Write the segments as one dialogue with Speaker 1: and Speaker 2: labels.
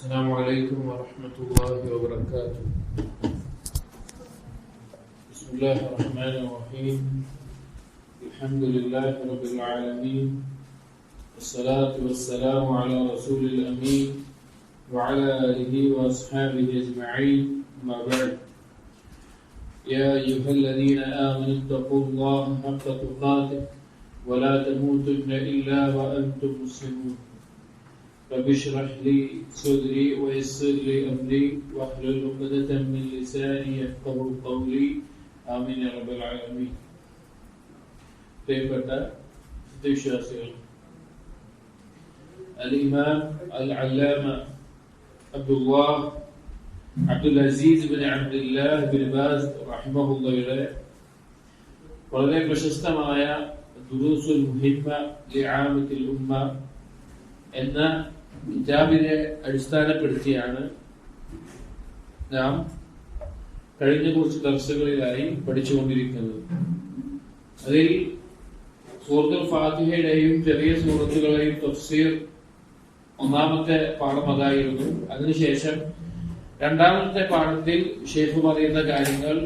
Speaker 1: السلام عليكم ورحمة الله وبركاته. بسم الله الرحمن الرحيم. الحمد لله رب العالمين، والصلاة والسلام على رسول الأمين وعلى آله وأصحابه أجمعين. ما بعد، يا أيها الذين آمنوا اتقوا الله حق تقاته ولا تموتن إلا وأنتم مسلمون. رب اشرح لي صدري ويسر لي أمري واحلل عقدة من لساني يفقهوا قولي. آمين يا رب العالمين. പ്രിയപ്പെട്ട വിശ്വാസികൾ, الإمام العلامة Abdul Aziz bin Abdullah bin Baz റഹിമഹുള്ളയുടെ വളരെ പ്രശസ്തമായ ദുറൂസുൽ മുഹിമ്മ ലിആമത്തിൽ ഉമ്മ എന്ന കിതാബിനെ അടിസ്ഥാനപ്പെടുത്തിയാണ് നാം കഴിഞ്ഞ കുറച്ച് ദർസുകളിലായി പഠിച്ചുകൊണ്ടിരിക്കുന്നത്. അതിൽ സൂറത്തുൽ ഫാത്തിഹയുടെയും ചെറിയ സൂറത്തുകളെയും തഫ്സീർ ഒന്നാമത്തെ പാഠം അതായിരുന്നു. അതിനുശേഷം രണ്ടാമത്തെ പാഠത്തിൽ ഷെയ്ഖ് പറയുന്ന കാര്യങ്ങൾ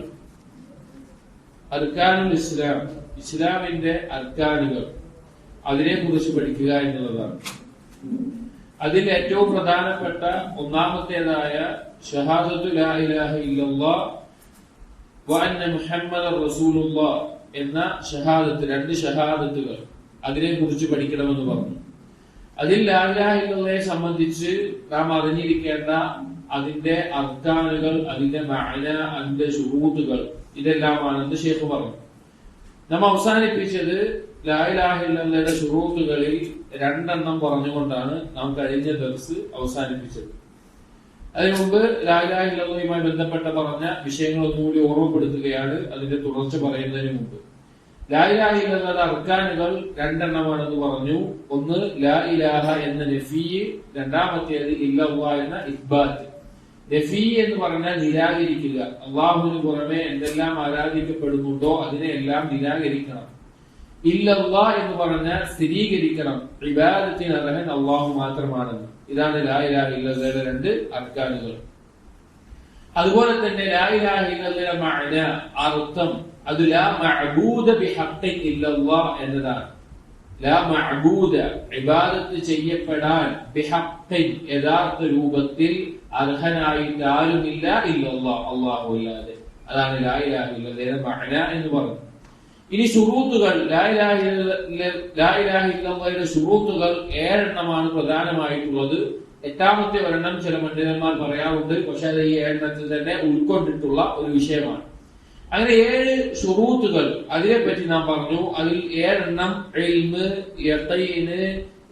Speaker 1: അർക്കാനുൽ ഇസ്ലാം, ഇസ്ലാമിന്റെ അർക്കാനുകൾ, അതിനെ കുറിച്ച് പഠിക്കുക എന്നുള്ളതാണ്. അതിൽ ഏറ്റവും പ്രധാനപ്പെട്ട ഒന്നാമത്തേതായ ഷഹാദത്തു ലാ ഇലാഹ ഇല്ലല്ലാഹ് വ അന്ന മുഹമ്മദർ റസൂലുള്ളാഹ് എന്ന ഷഹാദത്ത്, രണ്ട് ഷഹാദത്തുകൾ, അതിനെ കുറിച്ച് പഠിക്കണമെന്ന് പറഞ്ഞു. അതിൽ ലാ ഇലാഹ ഇല്ലല്ലാഹയെ സംബന്ധിച്ച് നാം അറിഞ്ഞിരിക്കേണ്ട അതിന്റെ അർക്കാനുകൾ, അതിന്റെ മഅന, അതിന്റെ ശുറൂത്തുകൾ, ഇതെല്ലാമാണെന്ന് ഷെയ്ഖ് പറഞ്ഞു. നാം അവസാനിപ്പിച്ചത് ലാ ഇലാഹ ഇല്ലല്ലാഹയുടെ ശുറൂത്തുകളിൽ രണ്ടെണ്ണം പറഞ്ഞുകൊണ്ടാണ് നാം കഴിഞ്ഞ ദർസ് അവസാനിപ്പിച്ചത്. അതിനു മുമ്പ് ലാ ഇലാഹ ഇല്ലല്ലാഹയുമായി ബന്ധപ്പെട്ട പറഞ്ഞ വിഷയങ്ങൾ ഒന്നുകൂടി ഓർമ്മപ്പെടുത്തുകയാണ് അതിന്റെ തുടർച്ച പറയുന്നതിന് മുമ്പ്. ലാ ഇലാഹ ഇല്ലല്ലാഹയുടെ അർക്കാനുകൾ രണ്ടെണ്ണമാണെന്ന് പറഞ്ഞു. ഒന്ന് ലാ ഇലാഹ എന്ന നഫീ, രണ്ടാമത്തേത് ഇല്ലല്ലാഹ് എന്ന ഇത്ബാത്ത്. നഫീ എന്ന് പറഞ്ഞാൽ നിരാകരിക്കുക, അള്ളാഹുവിന് പുറമെ എന്തെല്ലാം ആരാധിക്കപ്പെടുന്നുണ്ടോ അതിനെല്ലാം നിരാകരിക്കണം. ഇല്ലല്ലാഹ് എന്ന് പറഞ്ഞാൽ സ്ഥിരീകരിക്കണം, ഇബാദത്തിന് അർഹൻ അള്ളാഹു മാത്രമാണെന്ന്. ഇതാണ് ലാ ഇലാഹ ഇല്ലല്ലാഹയുടെ രണ്ട് അർക്കാനുകൾ. അതുപോലെ തന്നെ ലാ ഇലാഹ ഇല്ലല്ലാഹയുടെ മഅന, അർത്ഥം, അത് ലാ മഅബൂദ ബിഹഖ്ഖിൻ ഇല്ലല്ലാഹ് എന്നതാണ്. ലാ മഅബൂദ, ഇബാദത്ത് ചെയ്യപ്പെടാൻ, ബിഹഖ്ഖിൻ യഥാർത്ഥ രൂപത്തിൽ അർഹനായിട്ട് ആരുമില്ല ഇല്ലല്ലാഹ്, അല്ലാഹു അല്ലാതെ. അതാണ് ലാ ഇലാഹ ഇല്ലല്ലാഹയുടെ മഅന എന്ന് പറയുന്നത്. ഇനി ശുറൂത്തുകൾ, ലാ ഇലാഹ ഇല്ലല്ലാഹയുടെ ശുറൂത്തുകൾ 7 എണ്ണമാണ് പ്രധാനമായിട്ടുള്ളത്. 8ാമത്തെ ഒരെണ്ണം ചില പണ്ഡിതന്മാർ പറയാറുണ്ട്, പക്ഷെ അത് ഈ 7 എണ്ണത്തിൽ തന്നെ ഉൾക്കൊണ്ടിട്ടുള്ള ഒരു വിഷയമാണ്. അങ്ങനെ 7 ശുറൂത്തുകൾ, അതിനെപ്പറ്റി നാം പറഞ്ഞു. അതിൽ 7 എണ്ണം ഇൽമ്, യഖീന്,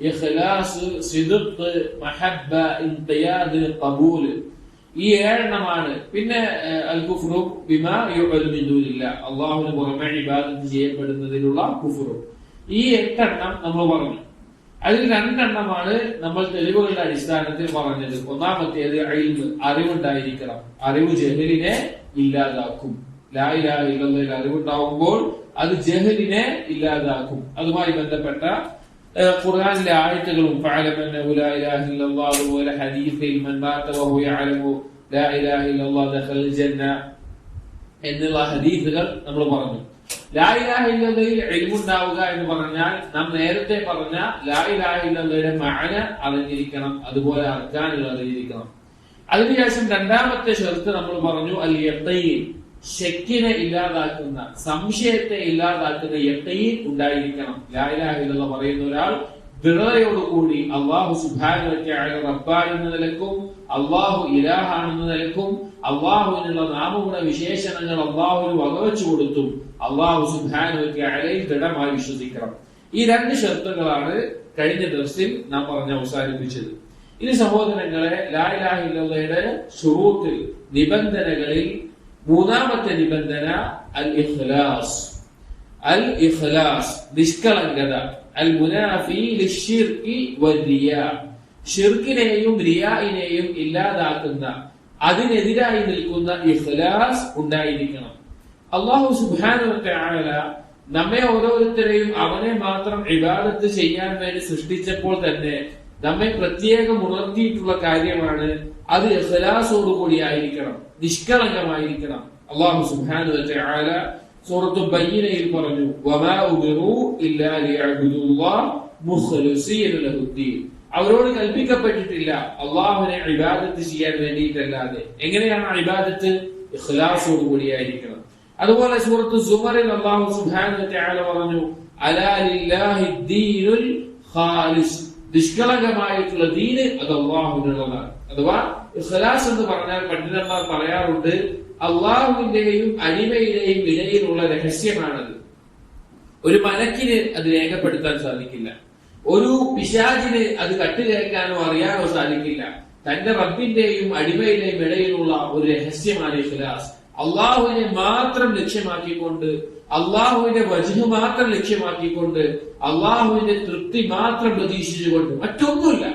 Speaker 1: ഇഖ്ലാസ്, സിദ്ഖ്, മഹബ്ബ, ഇൻഖിയാദ്, ഖബൂൽ, ഈ 7 എണ്ണമാണ്. പിന്നെ അൽ കുഫ്റു ബിമാ യുഅബദു മിൻ ദൂനില്ലാഹ്, അല്ലാഹുവിന് പുറമെ ഇബാദത്ത് ചെയ്യപ്പെടുന്നതിലുള്ള കുഫ്റു. ഈ 8 എണ്ണം നമ്മൾ പറഞ്ഞു. അതിൽ 2 എണ്ണമാണ് നമ്മൾ തെളിവുകളുടെ അടിസ്ഥാനത്തിൽ പറഞ്ഞത്. ഒന്നാമത്തേത് ഇൽമ്, അറിവുണ്ടായിരിക്കണം. അറിവ് ജഹലിനെ ഇല്ലാതാക്കും. ലാ ഇലാഹ ഇല്ലല്ലാഹയിൽ അറിവുണ്ടാവുമ്പോൾ അത് ജഹലിനെ ഇല്ലാതാക്കും. അതുമായി ബന്ധപ്പെട്ട ഖുർആനിലെ ആയത്തുകളും ഫഅലമ അന്നഹു ലാ ഇലാഹ ഇല്ലല്ലാഹു വല ഹദീസിൽ മൻ മാത വഹു യഅലമു ലാ ഇലാഹ ഇല്ലല്ലാഹു ദഖലൽ ജന്ന എന്നുള്ള ഹദീസുകൾ നമ്മൾ പറഞ്ഞു. ലാ ഇലാഹ ഇല്ലല്ലാഹയിൽ ഇൽമുണ്ടാവുക എന്ന് പറഞ്ഞാൽ നാം നേരത്തെ പറഞ്ഞ ലാ ഇലാഹ ഇല്ലല്ലാഹയുടെ മഅന അറിഞ്ഞിരിക്കണം, അതുപോലെ അർക്കാനുകൾ അറിഞ്ഞിരിക്കണം. അതിനുശേഷം രണ്ടാമത്തെ ഷർത്ത് നമ്മൾ പറഞ്ഞു അൽ യഖീൻ, ശക്കിനെ ഇല്ലാതാക്കുന്ന, സംശയത്തെ ഇല്ലാതാക്കുന്ന യഖീൻ ഉണ്ടായിരിക്കണം. ലാ ഇലാഹ ഇല്ലല്ലാഹ് പറയുന്ന ഒരാൾ ദൃഢതയോടുകൂടി അല്ലാഹു സുബ്ഹാനഹു വ തആല റബ്ബാണെന്ന നിലക്കും അല്ലാഹു ഇലാഹാണെന്ന നിലക്കും അല്ലാഹുവിനുള്ള നാമഗുണ വിശേഷണങ്ങൾ അല്ലാഹുവിന് വകവെച്ചു കൊടുത്തും അല്ലാഹു സുബ്ഹാനഹു വ തആലയിൽ ദൃഢമായി വിശ്വസിക്കണം. ഈ 2 ഷർത്തുകളാണ് കഴിഞ്ഞ ദിവസത്തിൽ നാം പറഞ്ഞ് അവസാനിപ്പിച്ചത്. ഇനി സഹോദരങ്ങളെ, ലാ ഇലാഹ ഇല്ലല്ലാഹയുടെ ശുറൂത്തിൽ, നിബന്ധനകളിൽ 3ാമത്തെ നിബന്ധന അൽ ഇഖ്ലാസ്. അൽ ഇഖ്ലാസ്, നിഷ്കളങ്കത. അൽ മുനാഫി ലിശ്ശിർകി വറിയാ, ഷിർക്കിനെയും റിയാഇനെയും ഇല്ലാതാക്കുന്ന, അതിനെതിരായി നിൽക്കുന്ന ഇഖ്ലാസ് ഉണ്ടായിരിക്കണം. അല്ലാഹു സുബ്ഹാനഹു വ തആല നമ്മെ ഓരോരുത്തരെയും അവനെ മാത്രം ഇബാദത്ത് ചെയ്യാൻ വേണ്ടി സൃഷ്ടിച്ചപ്പോൾ തന്നെ നമ്മെ പ്രത്യേകം ഉണർത്തിയിട്ടുള്ള കാര്യമാണ്. അത് ഇഖ്ലാസോടുകൂടി ആയിരിക്കണം, നിഷ്കളങ്കമായിരിക്കണം. അല്ലാഹു സുബ്ഹാനഹു വ തആല സൂറത്തു ബയ്യിനയിൽ പറഞ്ഞു, വമാ ഉമിറു ഇല്ലാ ലിയഅബ്ദുല്ലാഹ മുഖ്ലിസീന ലഹുദ്ദീൻ. അവരോട് കൽപ്പിക്കപ്പെട്ടിട്ടില്ല അള്ളാഹുവിനെ ഇബാദത്ത് ചെയ്യാൻ വേണ്ടിയിട്ടല്ലാതെ. എങ്ങനെയാണ് ഇബാദത്ത്? ഇഖ്ലാസോടുകൂടി ആയിരിക്കണം. അതുപോലെ സൂറത്തു സുമറിൽ അല്ലാഹു സുബ്ഹാനഹു വ തആല പറഞ്ഞു, അലാ ലില്ലാഹി ദീനുൽ ഖാലിസ്. നിഷ്കളങ്കമായിട്ടുള്ള ദീന് അത് അള്ളാഹുവിനുള്ളതാണ്. അഥവാ ഇഖ്ലാസ് എന്ന് പറഞ്ഞാൽ പണ്ഡിതന്മാർ പറയാറുണ്ട്, അള്ളാഹുവിന്റെയും അടിമയുടെയും ഇടയിലുള്ള രഹസ്യമാണത്. ഒരു മലക്കിന് അത് രേഖപ്പെടുത്താൻ സാധിക്കില്ല, ഒരു പിശാചിന് അത് കട്ടുകേൾക്കാനോ അറിയാനോ സാധിക്കില്ല. തന്റെ റബ്ബിന്റെയും അടിമയുടെയും ഇടയിലുള്ള ഒരു രഹസ്യമാണ് ഇഖ്ലാസ്. അള്ളാഹുവിനെ മാത്രം ലക്ഷ്യമാക്കിക്കൊണ്ട്, അള്ളാഹുവിന്റെ വജ്ഹ് മാത്രം ലക്ഷ്യമാക്കിക്കൊണ്ട്, അള്ളാഹുവിന്റെ തൃപ്തി മാത്രം പ്രതീക്ഷിച്ചുകൊണ്ട്, മറ്റൊന്നുമില്ല.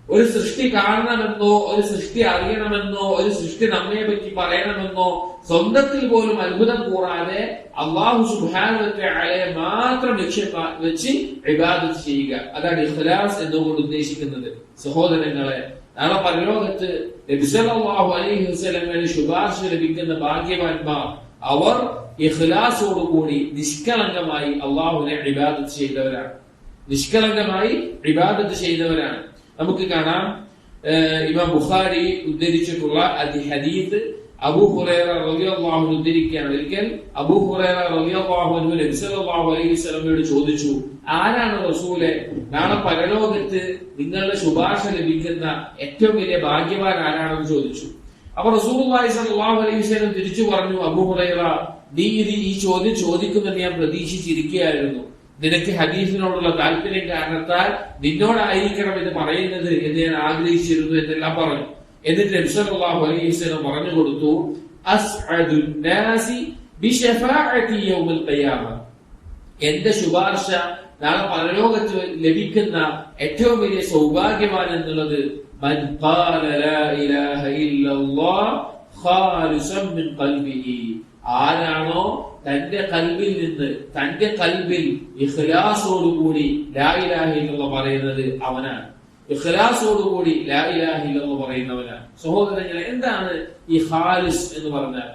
Speaker 1: ഒരു സൃഷ്ടി കാണണമെന്നോ, ഒരു സൃഷ്ടി അറിയണമെന്നോ, ഒരു സൃഷ്ടി നമ്മെ പറ്റി പറയണമെന്നോ സ്വന്തത്തിൽ പോലും അത്ഭുതം കൂടാതെ അള്ളാഹു സുബ്ഹാനഹു വ തആലയെ മാത്രം ലക്ഷ്യം വെച്ച് ഇബാദത്ത് ചെയ്യുക. അതാണ് ഇഖ്ലാസ് എന്നുകൊണ്ട് ഉദ്ദേശിക്കുന്നത്. സഹോദരങ്ങളെ, നാളെ പരലോകത്ത് നബി സല്ലല്ലാഹു അലൈഹി വസല്ലമയുടെ ശുപാർശ ലഭിക്കുന്ന ഭാഗ്യവാന്മാർ അവർ ഇഖ്ലാസോടുകൂടി നിഷ്കളങ്കമായി അള്ളാഹുവിനെ ഇബാദത്ത് ചെയ്തവരാണ്. നിഷ്കളങ്കമായി ഇബാദത്ത് ചെയ്തവരാണ്. നമുക്ക് കാണാം, ഇമാം ബുഖാരി ഉദ്ധരിച്ചിട്ടുള്ള ഹദീസ് അബൂ ഹുറൈറ റളിയല്ലാഹു അൻഹു ഉദ്ധരിക്കുകയാണ്. ഒരിക്കൽ അബൂ ഹുറൈറ റളിയല്ലാഹു അൻഹു നബി സല്ലല്ലാഹു അലൈഹി വസല്ലമയോട് ചോദിച്ചു, ആരാണ് റസൂലെ നാളെ പരലോകത്ത് നിങ്ങളുടെ ശുപാർശ ലഭിക്കുന്ന ഏറ്റവും വലിയ ഭാഗ്യവാൻ ആരാണെന്ന് ചോദിച്ചു. അപ്പൊ റസൂലുള്ളാഹി സ്വല്ലല്ലാഹു അലൈഹി വസല്ലം തിരിച്ചു പറഞ്ഞു, അബൂ ഹുറൈറ, നീ ഈ ചോദ്യം ചോദിക്കുമെന്ന് ഞാൻ പ്രതീക്ഷിച്ചിരിക്കുകയായിരുന്നു. നിനക്ക് ഹദീസിനോടുള്ള താല്പര്യം കാരണത്താൽ നിന്നോടായിരിക്കണം ഇത് പറയുന്നത് എന്ന് ഞാൻ ആഗ്രഹിച്ചിരുന്നു എന്നെല്ലാം പറഞ്ഞു. എന്നിട്ട് നബി സല്ലല്ലാഹു അലൈഹി വസല്ലം പറഞ്ഞു കൊടുത്തു, അസ്അദുൻ നാസി ബിശഫാഅതി യൗമൽ ഖിയാമ. എന്റെ ശുപാർശ നാളെ പരലോകത്ത് ലഭിക്കുന്ന ഏറ്റവും വലിയ സൗഭാഗ്യവാൻ എന്നുള്ളത് മൻ ഖാല ലാ ഇലാഹ ഇല്ലല്ലാഹ് ഖാലിസൻ മിൻ ഖൽബിഹി. ആരാണോ തന്റെ കൽബിൽ നിന്ന്, തന്റെ കൽബിൽ ഇഖ്ലാസോടുകൂടി ലാ ഇലാഹ ഇല്ലല്ലാഹ് പറയുന്നത് അവനാണ്. ഇഖ്ലാസോടുകൂടി ലാ ഇലാഹ ഇല്ലല്ലാഹ് പറയുന്നവനാണ്. സഹോദരങ്ങളെ, എന്താണ് ഈ ഖാലിസ് എന്ന് പറഞ്ഞാൽ?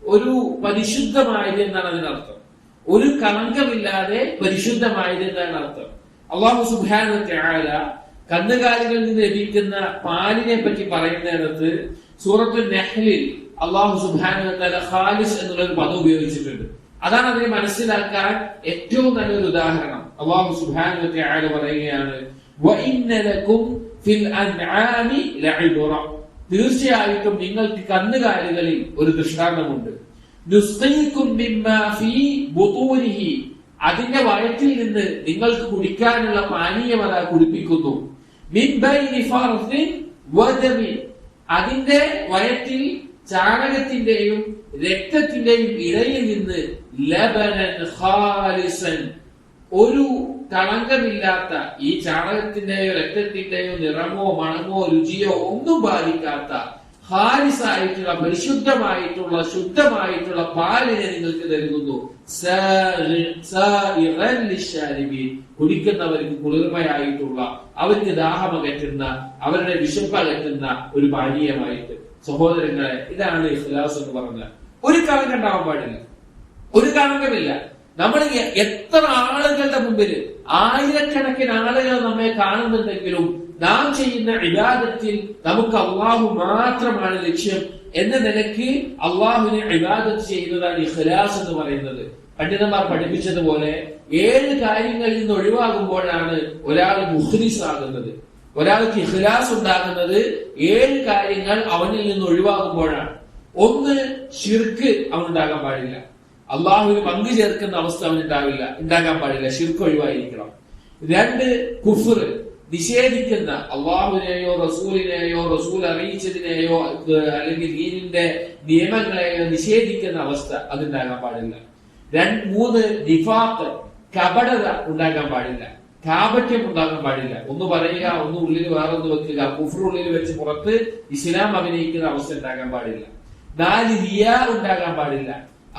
Speaker 1: ഒരു പരിശുദ്ധമായത് എന്നാണ് അതിനർത്ഥം. ഒരു കളങ്കമില്ലാതെ പരിശുദ്ധമായത് എന്നാണ് അർത്ഥം. അല്ലാഹു സുബ്ഹാനഹു വ തആല കന്നുകാലികളിൽ നിന്ന് ലഭിക്കുന്ന പാലിനെ പറ്റി പറയുന്നിടത്ത് സൂറത്തുൽ നഹ്ലിൽ അല്ലാഹു സുബ്ഹാനഹു വ തആല ഖാലിസ് എന്നുള്ള ഒരു പദം ഉപയോഗിച്ചിട്ടുണ്ട്. അതാണ് അതിനെ മനസ്സിലാക്കാൻ ഏറ്റവും നല്ലൊരു ഉദാഹരണം. അല്ലാഹു സുബ്ഹാനഹു വ തആല പറയുകയാണ്, വഇന്ന ലകും ഫിൽ അൻആമി ലഇബ്റ. തീർച്ചയായിട്ടും നിങ്ങൾക്ക് കന്നുകാലികളിൽ ഒരു ദൃഷ്ടാന്തമുണ്ട്. നുസ്ഖീകും മിമ്മാ ഫീ ബുതൂനിഹി. അതിന്റെ വയറ്റിൽ നിന്ന് നിങ്ങൾക്ക് കുടിക്കാനുള്ള പാനീയം അതാ കുടിപ്പിക്കുന്നു. മിൻ ബൈനി ഫർസിൻ വദമിൻ. അതിന്റെ വയറ്റിൽ ചാണകത്തിന്റെയും രക്തത്തിന്റെയും ഇടയിൽ നിന്ന് ലബനൻ ഖാലിസൻ, ഒരു കളങ്കമില്ലാത്ത, ഈ ചാണകത്തിന്റെയോ രക്തത്തിന്റെയോ നിറമോ മണമോ രുചിയോ ഒന്നും ബാധിക്കാത്ത ഖാലിസായിട്ടുള്ള പരിശുദ്ധമായിട്ടുള്ള ശുദ്ധമായിട്ടുള്ള പാലിനെ നിങ്ങൾക്ക് നൽകുന്നു. കുടിക്കുന്നവർക്ക് കുളിർമയായിട്ടുള്ള, അവർക്ക് ദാഹമകറ്റുന്ന, അവരുടെ വിശപ്പകറ്റുന്ന ഒരു പാനീയമായിട്ട്. സഹോദരങ്ങളെ, ഇതാണ് ഇഖ്ലാസ് എന്ന് പറഞ്ഞാൽ. ഒരു കളങ്കം ഉണ്ടാവാൻ പാടില്ല, ഒരു കളങ്കമില്ല. നമ്മൾ എത്ര ആളുകളുടെ മുമ്പിൽ, ആയിരക്കണക്കിന് ആളുകൾ നമ്മെ കാണുന്നുണ്ടെങ്കിലും നാം ചെയ്യുന്ന ഇബാദത്തിൽ നമുക്ക് അള്ളാഹു മാത്രമാണ് ലക്ഷ്യം എന്ന നിലയ്ക്ക് അള്ളാഹുവിനെ ഇബാദത്ത് ചെയ്യുന്നതാണ് ഇഖ്ലാസ് എന്ന് പറയുന്നത്. പണ്ഡിതന്മാർ പഠിപ്പിച്ചതുപോലെ 7 കാര്യങ്ങളിൽ നിന്ന് ഒഴിവാകുമ്പോഴാണ് ഒരാൾ മുഖ്ലിസ് ആകുന്നത്. ഒരാൾക്ക് ഇഖ്ലാസ് ഉണ്ടാകുന്നത് 7 കാര്യങ്ങൾ അവനിൽ നിന്ന് ഒഴിവാകുമ്പോഴാണ്. 1, ശിർക്ക് അവനുണ്ടാകാൻ പാടില്ല. അള്ളാഹുവിന് പങ്കു ചേർക്കുന്ന അവസ്ഥ ഉണ്ടാകാൻ പാടില്ല. ശിർക്ക് ഒഴിവായിരിക്കണം. 2, കുഫ്ർ, നിഷേധിക്കുന്ന, അള്ളാഹുവിനെയോ റസൂലിനെയോ റസൂൽ അറിയിച്ചതിനെയോ അല്ലെങ്കിൽ ദീനിന്റെ നിയമങ്ങളെയോ നിഷേധിക്കുന്ന അവസ്ഥ അതുണ്ടാകാൻ പാടില്ല. 3, നിഫാഖ്, കപടത ഉണ്ടാകാൻ പാടില്ല. കാപട്യം ഉണ്ടാകാൻ പാടില്ല. ഒന്ന് പറയുക, ഒന്ന് ഉള്ളിൽ വേറൊന്ന് വെക്കുക, കുഫ്ർ ഉള്ളിൽ വെച്ച് പുറത്ത് ഇസ്ലാം അഭിനയിക്കുന്ന അവസ്ഥ ഉണ്ടാകാൻ പാടില്ല. 4, റിയാ ഉണ്ടാകാൻ പാടില്ല.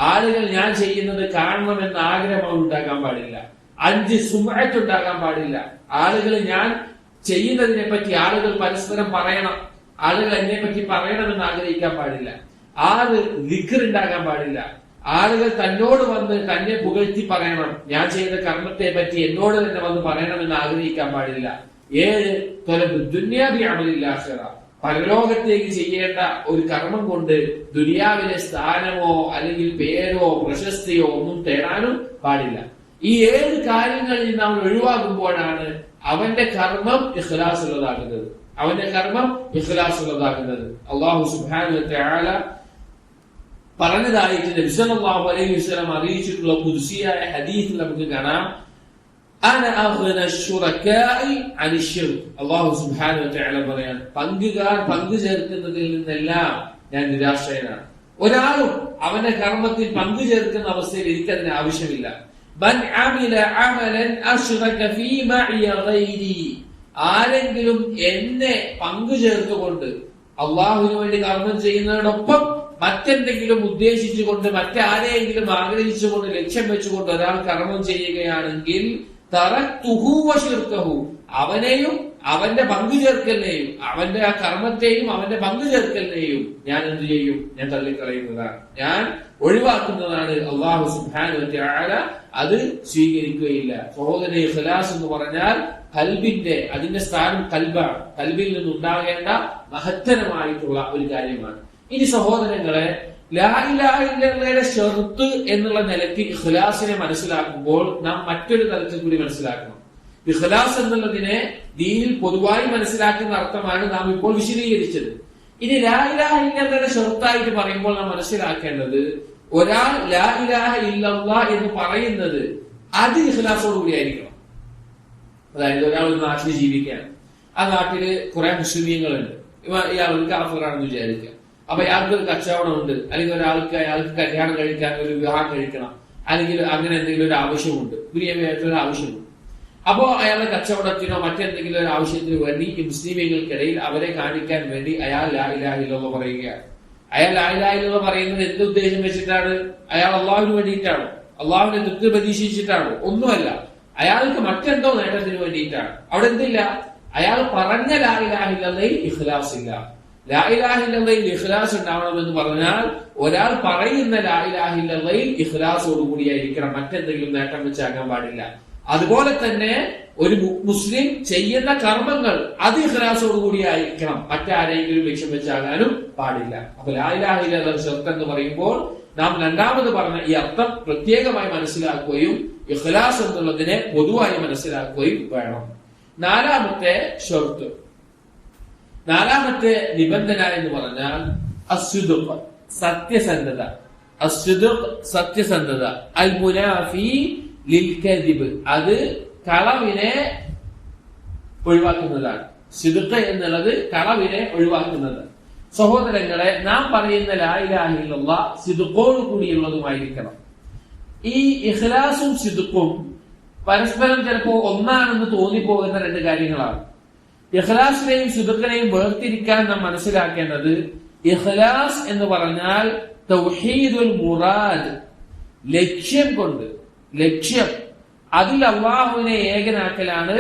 Speaker 1: ആളുകൾ ഞാൻ ചെയ്യുന്നത് കാണണമെന്ന ആഗ്രഹം ഉണ്ടാകാൻ പാടില്ല. 5, സുമഅത്ത് ഉണ്ടാകാൻ പാടില്ല. ആളുകൾ ഞാൻ ചെയ്യുന്നതിനെ പറ്റി ആളുകൾ പരസ്പരം പറയണം, ആളുകൾ എന്നെ പറ്റി പറയണമെന്ന് ആഗ്രഹിക്കാൻ പാടില്ല. 6 ദിക്ർ ഉണ്ടാകാൻ പാടില്ല. ആളുകൾ തന്നോട് വന്ന് തന്നെ പുകഴ്ത്തി പറയണം, ഞാൻ ചെയ്ത കർമ്മത്തെ പറ്റി എന്നോട് തന്നെ വന്ന് പറയണമെന്ന് ആഗ്രഹിക്കാൻ പാടില്ല. 7 തൊലബ് ദുനിയാ ബി അമലിൽ ആഖിറ, പരലോകത്തേക്ക് ചെയ്യേണ്ട ഒരു കർമ്മം കൊണ്ട് ദുനിയാവിലെ സ്ഥാനമോ അല്ലെങ്കിൽ പേരോ പ്രശസ്തിയോ ഒന്നും തേടാനും പാടില്ല. ഈ 7 കാര്യങ്ങളിൽ നാം ഒഴിവാകുമ്പോഴാണ് അവന്റെ കർമ്മം ഇഖ്ലാസ് ഉള്ളതാകുന്നത്. അല്ലാഹു സുബ്ഹാനഹു വ തആല പറഞ്ഞതായിട്ട് നബി സല്ലല്ലാഹു അലൈഹി വസല്ലം അറിയിച്ചിട്ടുള്ള ഖുദ്സിയായ ഹദീസിൽ നമുക്ക് കാണാം, അന അഗ്ന ശുറകാഇ അനി ശിർക്ക്. അല്ലാഹു സുബ്ഹാനഹു വ തആല പറയാൻ, പങ്കുകാർ പങ്കു ചേർക്കുന്നതിൽ നിന്നെല്ലാം ഞാൻ നിരാശനാണ്. ഒരാളും അവന്റെ കർമ്മത്തിൽ പങ്കു ചേർക്കുന്ന അവസ്ഥയിൽ എനിക്കതിന് ആവശ്യമില്ല. മൻ അമില അമലൻ അശ്റക ഫീ മഇ ഗൈരി, ആരെങ്കിലും എന്നെ പങ്കു ചേർത്തുകൊണ്ട് അള്ളാഹുവിന് വേണ്ടി കർമ്മം ചെയ്യുന്നതിനോടൊപ്പം മറ്റെന്തെങ്കിലും ഉദ്ദേശിച്ചുകൊണ്ട് മറ്റാരെയെങ്കിലും ആഗ്രഹിച്ചുകൊണ്ട് ലക്ഷ്യം വെച്ചുകൊണ്ട് ഒരാൾ കർമ്മം ചെയ്യുകയാണെങ്കിൽ തറക്തുഹു വശിർക്കഹു, അവനെയും അവന്റെ പങ്കു ചേർക്കലിനെയും അവന്റെ ആ കർമ്മത്തെയും അവന്റെ പങ്കു ചേർക്കലിനെയും ഞാൻ എന്ത് ചെയ്യും? ഞാൻ തള്ളിക്കളയുന്നതാണ്, ഞാൻ ഒഴിവാക്കുന്നതാണ്. അല്ലാഹു സുബ്ഹാനഹു വ തആല അത് സ്വീകരിക്കുകയില്ല. സഹോദരനെ, ഇഖ്ലാസ് എന്ന് പറഞ്ഞാൽ കൽബിന്റെ, അതിന്റെ സ്ഥാനം കൽബാണ്. കൽബിൽ നിന്നുണ്ടാകേണ്ട മഹത്തരമായിട്ടുള്ള ഒരു കാര്യമാണ്. ഇനി സഹോദരങ്ങളെ, ലാ ഇലാഹ ഇല്ലല്ലാഹയുടെ ഷർത്ത് എന്നുള്ള നിലയ്ക്ക് ഇഖ്ലാസിനെ മനസ്സിലാക്കുമ്പോൾ നാം മറ്റൊരു തലത്തിൽ കൂടി മനസ്സിലാക്കണം. ഇഖ്ലാസ് എന്നുള്ളതിനെ ദീനിൽ പൊതുവായി മനസ്സിലാക്കുന്ന അർത്ഥമാണ് നാം ഇപ്പോൾ വിശദീകരിച്ചത്. ഇനി ലാ ഇലാഹ ഇല്ലല്ലാഹയുടെ ഷർത്തായിട്ട് പറയുമ്പോൾ നാം മനസ്സിലാക്കേണ്ടത്, ഒരാൾ ലാ ഇലാഹ ഇല്ലല്ലാഹ് എന്ന് പറയുന്നത് അത് ഇഖ്ലാസോട് കൂടിയായിരിക്കണം. അതായത് ഒരാൾ ഒരു നാട്ടിൽ ജീവിക്കുകയാണ്, ആ നാട്ടില് കുറെ മുസ്ലിമീങ്ങളുണ്ട്, ഇയാൾ ഒരു കാഫിറാണെന്ന് വിചാരിക്കുക. അപ്പൊ അയാൾക്ക് ഒരു കച്ചവടമുണ്ട്, അല്ലെങ്കിൽ അയാൾക്ക് കല്യാണം കഴിക്കാൻ, ഒരു വിവാഹം കഴിക്കണം, അല്ലെങ്കിൽ അങ്ങനെ എന്തെങ്കിലും ഒരു ആവശ്യമുണ്ട്, ദുനിയാവിയായിട്ടുള്ള ആവശ്യമുണ്ട്. അപ്പോ അയാളുടെ കച്ചവടത്തിനോ മറ്റെന്തെങ്കിലും ഒരു ആവശ്യത്തിന് വേണ്ടി ഈ മുസ്ലിമീങ്ങൾക്കിടയിൽ അവരെ കാണിക്കാൻ വേണ്ടി അയാൾ ലാ ഇലാഹ ഇല്ലല്ലാഹ് പറയുകയാണ്. അയാൾ ലാ ഇലാഹ ഇല്ലല്ലാഹ് പറയുന്നത് എന്ത് ഉദ്ദേശം വെച്ചിട്ടാണ്? അയാൾ അള്ളാഹുവിന് വേണ്ടിയിട്ടാണോ? അള്ളാഹുവിനെ തൃപ്തി പ്രതീക്ഷിച്ചിട്ടാണോ? ഒന്നുമല്ല, അയാൾക്ക് മറ്റെന്തോ നേട്ടത്തിന് വേണ്ടിയിട്ടാണ്. അവിടെ എന്തില്ല? അയാൾ പറഞ്ഞ ലാ ഇലാഹ ഇല്ലല്ലാഹയിൽ ഇഖ്ലാസ് ഇല്ല. ലാ ഇലാഹ ഇല്ലല്ലാഹയിൽ ഇഖ്ലാസ് ഉണ്ടാവണമെന്ന് പറഞ്ഞാൽ ഒരാൾ പറയുന്ന ലാ ഇലാഹ ഇല്ലല്ലാഹയിൽ ഇഖ്ലാസോടുകൂടിയായിരിക്കണം, മറ്റെന്തെങ്കിലും നേട്ടം വെച്ചാകാൻ പാടില്ല. അതുപോലെ തന്നെ ഒരു മുസ്ലിം ചെയ്യുന്ന കർമ്മങ്ങൾ അത് ഇഖ്ലാസോടുകൂടിയായിരിക്കണം, മറ്റാരെങ്കിലും ലക്ഷ്യം വെച്ചാകാനും പാടില്ല. അപ്പൊ ലാ ഇലാഹ ഇല്ലല്ലാഹ് ഷർത്ത് എന്ന് പറയുമ്പോൾ നാം രണ്ടാമത് പറഞ്ഞ ഈ അർത്ഥം പ്രത്യേകമായി മനസ്സിലാക്കുകയും ഇഖ്ലാസ് എന്നുള്ളതിനെ പൊതുവായി മനസ്സിലാക്കുകയും വേണം. നാലാമത്തെ ഷർത്ത്, നാലാമത്തെ നിബന്ധന എന്ന് പറഞ്ഞാൽ അസ്സുദുഖ്, സത്യസന്ധത. അസ്സുദുഖ്, സത്യസന്ധത. അൽ മുനാഫി ലിൽ കദിബ്, അത് കളവിനെ ഒഴിവാക്കുന്നതാണ്. സിദ്ഖ് എന്നുള്ളത് കളവിനെ ഒഴിവാക്കുന്നത്. സഹോദരങ്ങളെ, നാം പറയുന്ന ലാ ഇലാഹ ഇല്ലല്ലാഹ് സിദ്ഖോട് കൂടിയുള്ളതുമായിരിക്കണം. ഈ ഇഖ്ലാസും സിദ്ഖും പരസ്പരം ചിലപ്പോൾ ഒന്നാണെന്ന് തോന്നിപ്പോകുന്ന 2 കാര്യങ്ങളാണ്. ഇഖ്ലാസിനെയും സിദ്ഖിനെയും വേർതിരിക്കാൻ നാം മനസ്സിലാക്കേണ്ടത്, ഇഖ്ലാസ് എന്ന് പറഞ്ഞാൽ തൗഹീദുൽ മുറാദ്, ലക്ഷ്യം കൊണ്ട്, ലക്ഷ്യം അതിൽ അള്ളാഹുവിനെ ഏകനാക്കലാണ്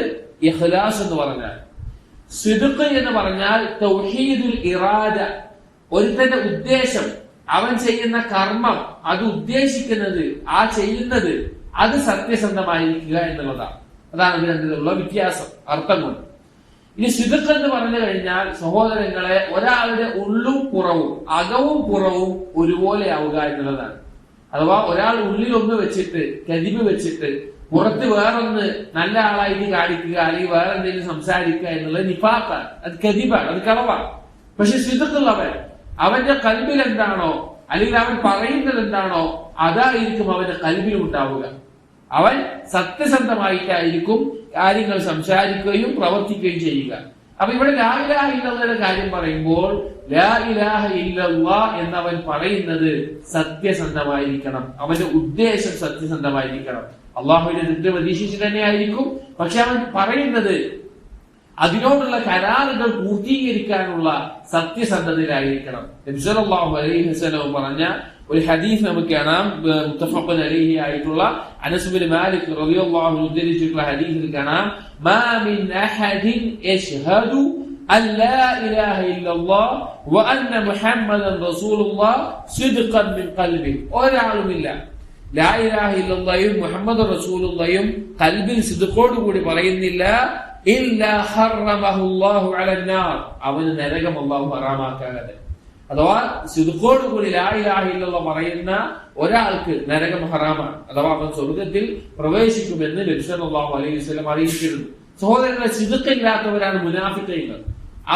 Speaker 1: ഇഖ്ലാസ് എന്ന് പറഞ്ഞാൽ. സിദ്ഖ് എന്ന് പറഞ്ഞാൽ തൗഹീദുൽ ഇറാദ, ഒരുത്തന്റെ ഉദ്ദേശം, അവൻ ചെയ്യുന്ന കർമ്മം, അത് ഉദ്ദേശിക്കുന്നത്, ആ ചെയ്യുന്നത് അത് സത്യസന്ധമായിരിക്കുക എന്നുള്ളതാണ്. അതാണ് ഇത് രണ്ടിലുള്ള വ്യത്യാസം അർത്ഥം കൊണ്ട്. ഇനി സിദ്ഖ് എന്ന് പറഞ്ഞു കഴിഞ്ഞാൽ സഹോദരങ്ങളെ, ഒരാളുടെ ഉള്ളും പുറവും, അകവും പുറവും ഒരുപോലെ ആവുക എന്നുള്ളതാണ്. അഥവാ ഒരാൾ ഉള്ളിൽ ഒന്ന് വെച്ചിട്ട്, കദിബ് വെച്ചിട്ട്, പുറത്ത് വേറൊന്ന് നല്ല ആളായിട്ട് കാണിക്കുക, അല്ലെങ്കിൽ വേറെ എന്തെങ്കിലും സംസാരിക്കുക എന്നുള്ളത് നിഫാഖാണ്, അത് കദിബാണ്, അത് കളവാണ്. പക്ഷെ സിദ്ഖുള്ളവൻ, അവന്റെ കൽബിൽ എന്താണോ അല്ലെങ്കിൽ അവൻ പറയുന്നത് എന്താണോ അതായിരിക്കും അവന്റെ കൽബിലും ഉണ്ടാവുക. അവൻ സത്യസന്ധമായിട്ടായിരിക്കും കാര്യങ്ങൾ സംസാരിക്കുകയും പ്രവർത്തിക്കുകയും ചെയ്യുക. അപ്പൊ ഇവിടെ ലാ ഇലാഹ ഇല്ലല്ലാഹയുടെ കാര്യം പറയുമ്പോൾ ലാ ഇലാഹ ഇല്ലല്ലാഹ് എന്നവൻ പറയുന്നത് സത്യസന്ധമായിരിക്കണം, അവന്റെ ഉദ്ദേശം സത്യസന്ധമായിരിക്കണം. അള്ളാഹുവിനെ തൃപ്തി പ്രതീക്ഷിച്ച് തന്നെയായിരിക്കും, പക്ഷെ അവൻ പറയുന്നത് അതിനോടുള്ള കരാറുകൾ പൂർത്തീകരിക്കാനുള്ള സത്യസന്ധതയിലായിരിക്കണം. നബി സല്ലല്ലാഹു അലൈഹി വസല്ലം പറഞ്ഞ ഒരു ഹദീസ് നമുക്ക് കാണാം, മുത്തഫഖുൻ അലൈഹി ആയിട്ടുള്ള അനസ് ബിൻ മാലിക് റളിയല്ലാഹു അൻഹു ഉദ്ധരിച്ചിട്ടുള്ള ഹദീസിൽ കാണാം, മാ മിൻ അഹദിൻ യശ്ഹദു അല്ലാ ഇലാഹ ഇല്ലല്ലാഹ് വ അന്ന മുഹമ്മദൻ റസൂലുള്ളാഹ് സിദ്ഖൻ മിൻ ഖൽബിഹി. ഒരാളുമില്ല ലാ ഇലാഹ ഇല്ലല്ലാഹും മുഹമ്മദ് റസൂലുള്ളാഹും ഖൽബിൽ സിദ്ഖോടുകൂടി പറയുന്നില്ല, ഇല്ലാ ഹറമഹുല്ലാഹു അലന്നാർ, അവന് നരകം അല്ലാഹു ഹറാമാക്കാതെ. അഥവാ സിദ്ഖോടുകൂടി ലാ ഇലാഹ ഇല്ലല്ലാഹ് പറയുന്ന ഒരാൾക്ക് നരകം ഹറാമാണ്, അഥവാ അവൻ സ്വർഗത്തിൽ പ്രവേശിക്കുമെന്ന് നബി സല്ലല്ലാഹു അലൈഹി വസല്ലം അറിയിച്ചിരുന്നു. സഹോദരങ്ങളെ, സിദ്ഖില്ലാത്തവരാണ് മുനാഫിഖീങ്ങൾ.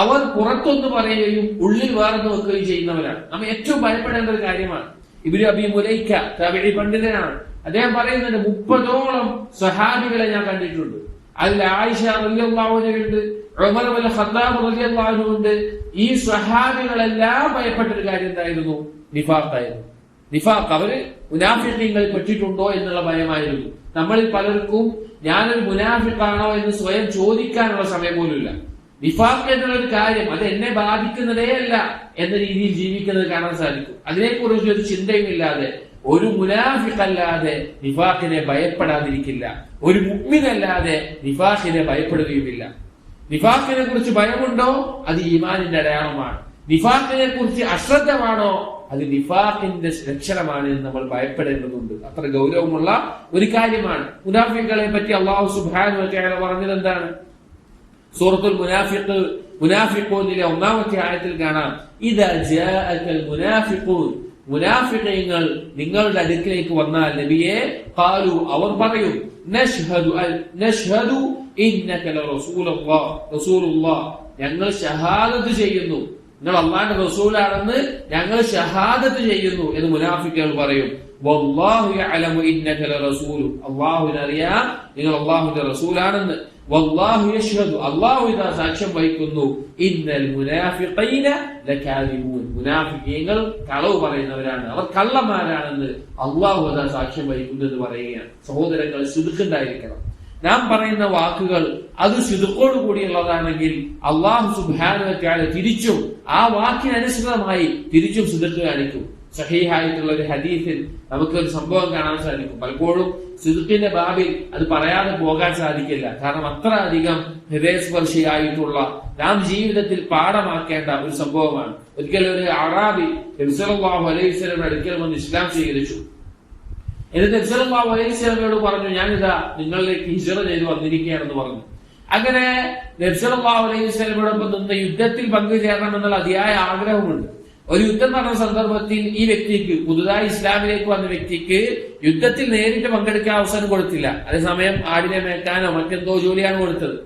Speaker 1: അവർ പുറത്തൊന്ന് പറയുകയും ഉള്ളിൽ വേർന്നു വെക്കുകയും ചെയ്യുന്നവരാണ്. നമ്മൾ ഏറ്റവും ഭയപ്പെടേണ്ട ഒരു കാര്യമാണ്. ഇബ്നു അബീ മുലൈക്ക താബിഈ പണ്ഡിതനാണ്. അദ്ദേഹം പറയുന്നുണ്ട്, 30ഓളം സ്വഹാബികളെ ഞാൻ കണ്ടിട്ടുണ്ട്. അതിൽ ആയിഷ റളിയല്ലാഹു അൻഹ ഉണ്ട്, ഉമർ ഇബ്നുൽ ഖത്താബ് റളിയല്ലാഹു അൻഹു ഉണ്ട്. ഈ സ്വഹാബികളെല്ലാം ഭയപ്പെട്ടൊരു കാര്യം എന്തായിരുന്നു? നിഫാഖായിരുന്നു. നിഫാഖ്, അവര് മുനാഫിഖീങ്ങളിൽ പെട്ടിട്ടുണ്ടോ എന്നുള്ള ഭയമായിരുന്നു. നമ്മളിൽ പലർക്കും ഞാനൊരു മുനാഫിഖാണോ എന്ന് സ്വയം ചോദിക്കാനുള്ള സമയം പോലുമില്ല. നിഫാഖ് എന്നുള്ളൊരു കാര്യം അത് എന്നെ ബാധിക്കുന്നതേ അല്ല എന്ന രീതിയിൽ ജീവിക്കുന്നത് കാണാൻ സാധിക്കും. അതിനെക്കുറിച്ച് ഒരു ചിന്തയുമില്ലാതെ, ഒരു മുനാഫിഖല്ലാതെ നിഫാഖിനെ ഭയപ്പെടാതിരിക്കില്ല. ഒരു മുഅ്മിനല്ലാതെ നിഫാഖിനെ ഭയപ്പെടുകയുമില്ല. നിഫാഖിനെ കുറിച്ച് ഭയമുണ്ടോ? അത് ഈമാനിന്റെ അടയാളമാണ്. നിഫാഖിനെ കുറിച്ച് അശ്രദ്ധമാണോ? അത് നിഫാഖിന്റെ ലക്ഷണമാണ് എന്ന് നമ്മൾ ഭയപ്പെടേണ്ടതുണ്ട്. അത്ര ഗൗരവമുള്ള ഒരു കാര്യമാണ്. മുനാഫിഖുകളെ പറ്റി അല്ലാഹു സുബ്ഹാനഹു വ തആല പറഞ്ഞത് എന്താണ്? സൂറത്തുൽ മുനാഫിഖൂനിലെ 1-ാമത്തെ ആയത്തിൽ കാണാം, ഇദാ ജാഅകൽ മുനാഫിഖൂൻ, മുനാഫിഖീങ്ങൾ നിങ്ങളുടെ അടുക്കിലേക്ക് വന്നാൽ നബിയെ, ഖാലു, അവർ പറയും, നശ്ഹദു ഇന്നക റസൂലുള്ളാഹ്, ഞങ്ങൾ ഷഹാദത്ത് ചെയ്യുന്നു, നിങ്ങൾ അല്ലാഹുവിന്റെ റസൂലാണെന്ന് ഞങ്ങൾ ഷഹാദത്ത് ചെയ്യുന്നു എന്ന് മുനാഫിഖുകൾ പറയും. വല്ലാഹു യഅലമു ഇന്നക ലറസൂലു, അല്ലാഹുവിന് അറിയാം നിങ്ങൾ അല്ലാഹുവിന്റെ റസൂലാണെന്ന്. വല്ലാഹു യശ്ഹദു, അല്ലാഹു ഇതാ സാക്ഷ്യം വഹിക്കുന്നു, ഇന്നൽ മുനാഫിഖീന ലകാദിബൂൻ, മുനാഫിഖീങ്ങൾ കളവ് പറയുന്നവരാണ്, അവർ കള്ളന്മാരാണെന്ന് അല്ലാഹു ഇതാ സാക്ഷ്യം വഹിക്കുന്നു എന്ന് പറയുകയാണ്. സഹോദരങ്ങൾ, സിദ്ഖുണ്ടായിരിക്കണം. നാം പറയുന്ന വാക്കുകൾ അത് സിദ്ഖോട് കൂടിയുള്ളതാണെങ്കിൽ അല്ലാഹു സുബ്ഹാനഹു വ തആല തിരിച്ചും ആ വാക്കിനനുസൃതമായി തിരിച്ചും സിദ്ഖ് കാണിക്കും. സഹീഹായിട്ടുള്ള ഒരു ഹദീസിൽ നമുക്കൊരു സംഭവം കാണാൻ സാധിക്കും. പലപ്പോഴും സിദ്ഖിന്റെ ബാബിൽ അത് പറയാതെ പോകാൻ സാധിക്കില്ല. കാരണം അത്ര അധികം ഹൃദയസ്പർശിയായിട്ടുള്ള, നാം ജീവിതത്തിൽ പാഠമാക്കേണ്ട ഒരു സംഭവമാണ്. ഒരിക്കൽ ഒരു അറാബി നബി സല്ലല്ലാഹു അലൈഹി വസല്ലം അടുക്കൽ വന്ന് ഇസ്ലാം സ്വീകരിച്ചു. എന്നിട്ട് നബി സല്ലല്ലാഹു അലൈഹി വസല്ലമയോട് പറഞ്ഞു, ഞാനിതാ നിങ്ങളിലേക്ക് ഹിജ്റ ചെയ്ത് വന്നിരിക്കുകയാണെന്ന് പറഞ്ഞു. അങ്ങനെ നബി സല്ലല്ലാഹു അലൈഹി വസല്ലമയോടൊപ്പം നിന്ന് യുദ്ധത്തിൽ പങ്കുചേരണമെന്നുള്ള അതിയായ ആഗ്രഹമുണ്ട്. ഒരു യുദ്ധം നടന്ന സന്ദർഭത്തിൽ ഈ വ്യക്തിക്ക്, പുതുതായി ഇസ്ലാമിലേക്ക് വന്ന വ്യക്തിക്ക് യുദ്ധത്തിൽ നേരിട്ട് പങ്കെടുക്കാൻ അവസരം കൊടുത്തില്ല. അതേസമയം ആടിനെ മേക്കാനോ മറ്റെന്തോ ജോലിയാണ് കൊടുത്തത്.